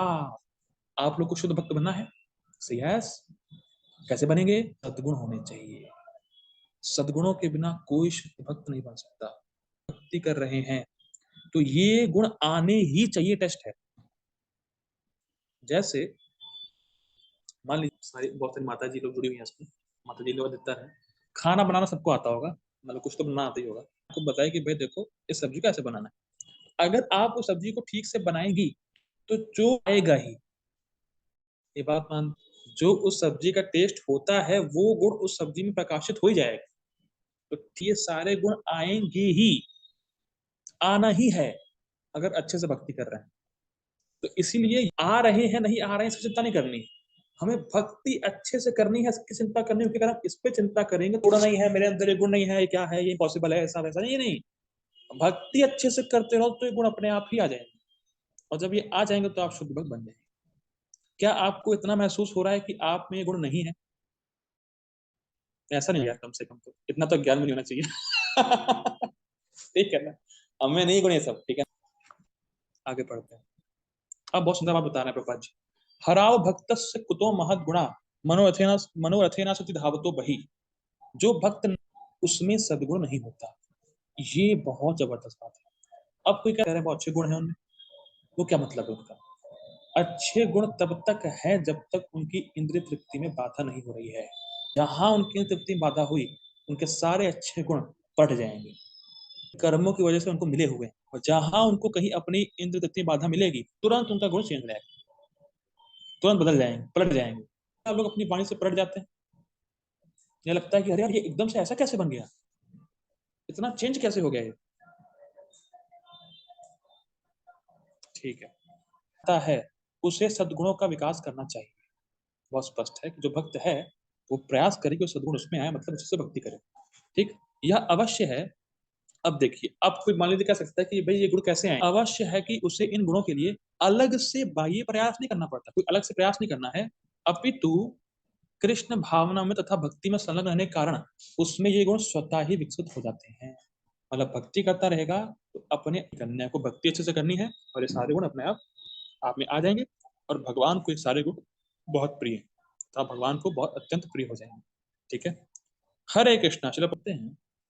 आप लोग को शुद्ध भक्त बनना है, यस, कैसे बनेंगे? सद्गुण होने चाहिए। सद्गुणों के बिना कोई शुद्ध भक्त नहीं बन सकता। भक्ति कर रहे हैं तो ये गुण आने ही चाहिए, टेस्ट है। जैसे मान लीजिए सारी बहुत सारी माता जी लोग जुड़ी हुई हैं इसमें, माता जी लोग अधिकतर है, खाना बनाना सबको आता होगा, मतलब कुछ तो बनाना आता ही होगा। आपको बताए कि भाई देखो इस सब्जी को ऐसे बनाना है, अगर आप उस सब्जी को ठीक से बनाएंगी तो जो आएगा ही, ये बात मान, जो उस सब्जी का टेस्ट होता है वो गुण उस सब्जी में प्रकाशित हो ही जाएगा। तो ये सारे गुण आएंगे ही, आना ही है, अगर अच्छे से भक्ति कर रहे हैं तो। इसीलिए आ रहे हैं नहीं आ रहे हैं इसकी चिंता नहीं करनी, हमें भक्ति अच्छे से करनी है, इसकी चिंता करनी है, क्योंकि अगर हम इस पे चिंता करेंगे, गुण नहीं है मेरे अंदर, ये गुण नहीं है, ये क्या है, ये इम्पॉसिबल है, ऐसा वैसा नहीं। भक्ति अच्छे से करते रहो तो ये गुण अपने आप ही आ जाएंगे, और जब ये आ जाएंगे तो आप शुद्ध भक्त बन जाएंगे। क्या आपको इतना महसूस हो रहा है कि आप में ये गुण नहीं है? ऐसा नहीं यार, कम से कम तो इतना तो ज्ञान में नहीं होना चाहिए। ठीक है ना, हमें नहीं गुण ये सब, ठीक है। आगे पढ़ते हैं। अब बहुत सुंदर बात बता रहे हैं प्रभुपाद जी, हराव भक्तस्य कुतो महद गुणा मनोरथेना सति धावतो बही। जो भक्त उसमें सद्गुण नहीं होता, ये बहुत जबरदस्त बात है। अब कोई कह रहे हैं बहुत अच्छे गुण हैं उनमें, वो क्या मतलब है उनका? अच्छे गुण तब तक है जब तक उनकी इंद्रिय तृप्ति में बाधा नहीं हो रही है। जहां उनकी तृप्ति में बाधा हुई, उनके सारे अच्छे गुण पट जाएंगे, कर्मों की वजह से उनको मिले हुए हैं। और जहां उनको कहीं अपनी इंद्रिय तृप्ति में बाधा मिलेगी, तुरंत उनका गुण चेंज हो जाएगा, तुरंत बदल जाएंगे, पलट जाएंगे। आप लोग अपनी वाणी से पलट जाते हैं, यह लगता है कि अरे यार ये एकदम से ऐसा कैसे बन गया, इतना चेंज कैसे हो गया ये। ठीक है, उसे सद्गुणों का विकास करना चाहिए। बहुत स्पष्ट है कि जो भक्त है वो प्रयास करे कि सद्गुण उसमें आए, मतलब उससे भक्ति करे। ठीक, यह अवश्य है। अब देखिए, अब कोई मान लीजिए कह सकता है कि भाई ये गुण कैसे आए? अवश्य है कि उसे इन गुणों के लिए अलग से बाह्य प्रयास नहीं करना पड़ता, कोई अलग से प्रयास नहीं करना है, अपितु कृष्ण भावना में तथा भक्ति में संलग्न रहने के कारण उसमें ये गुण स्वतः ही विकसित हो जाते हैं। मतलब भक्ति करता रहेगा तो अपने कन्या को भक्ति अच्छे से करनी है और ये सारे गुण अपने आप में आ जाएंगे और भगवान को ये सारे गुण बहुत प्रिय है, तो भगवान को बहुत अत्यंत प्रिय हो जाएंगे। ठीक है, हरे कृष्णा। चलो पढ़ते हैं।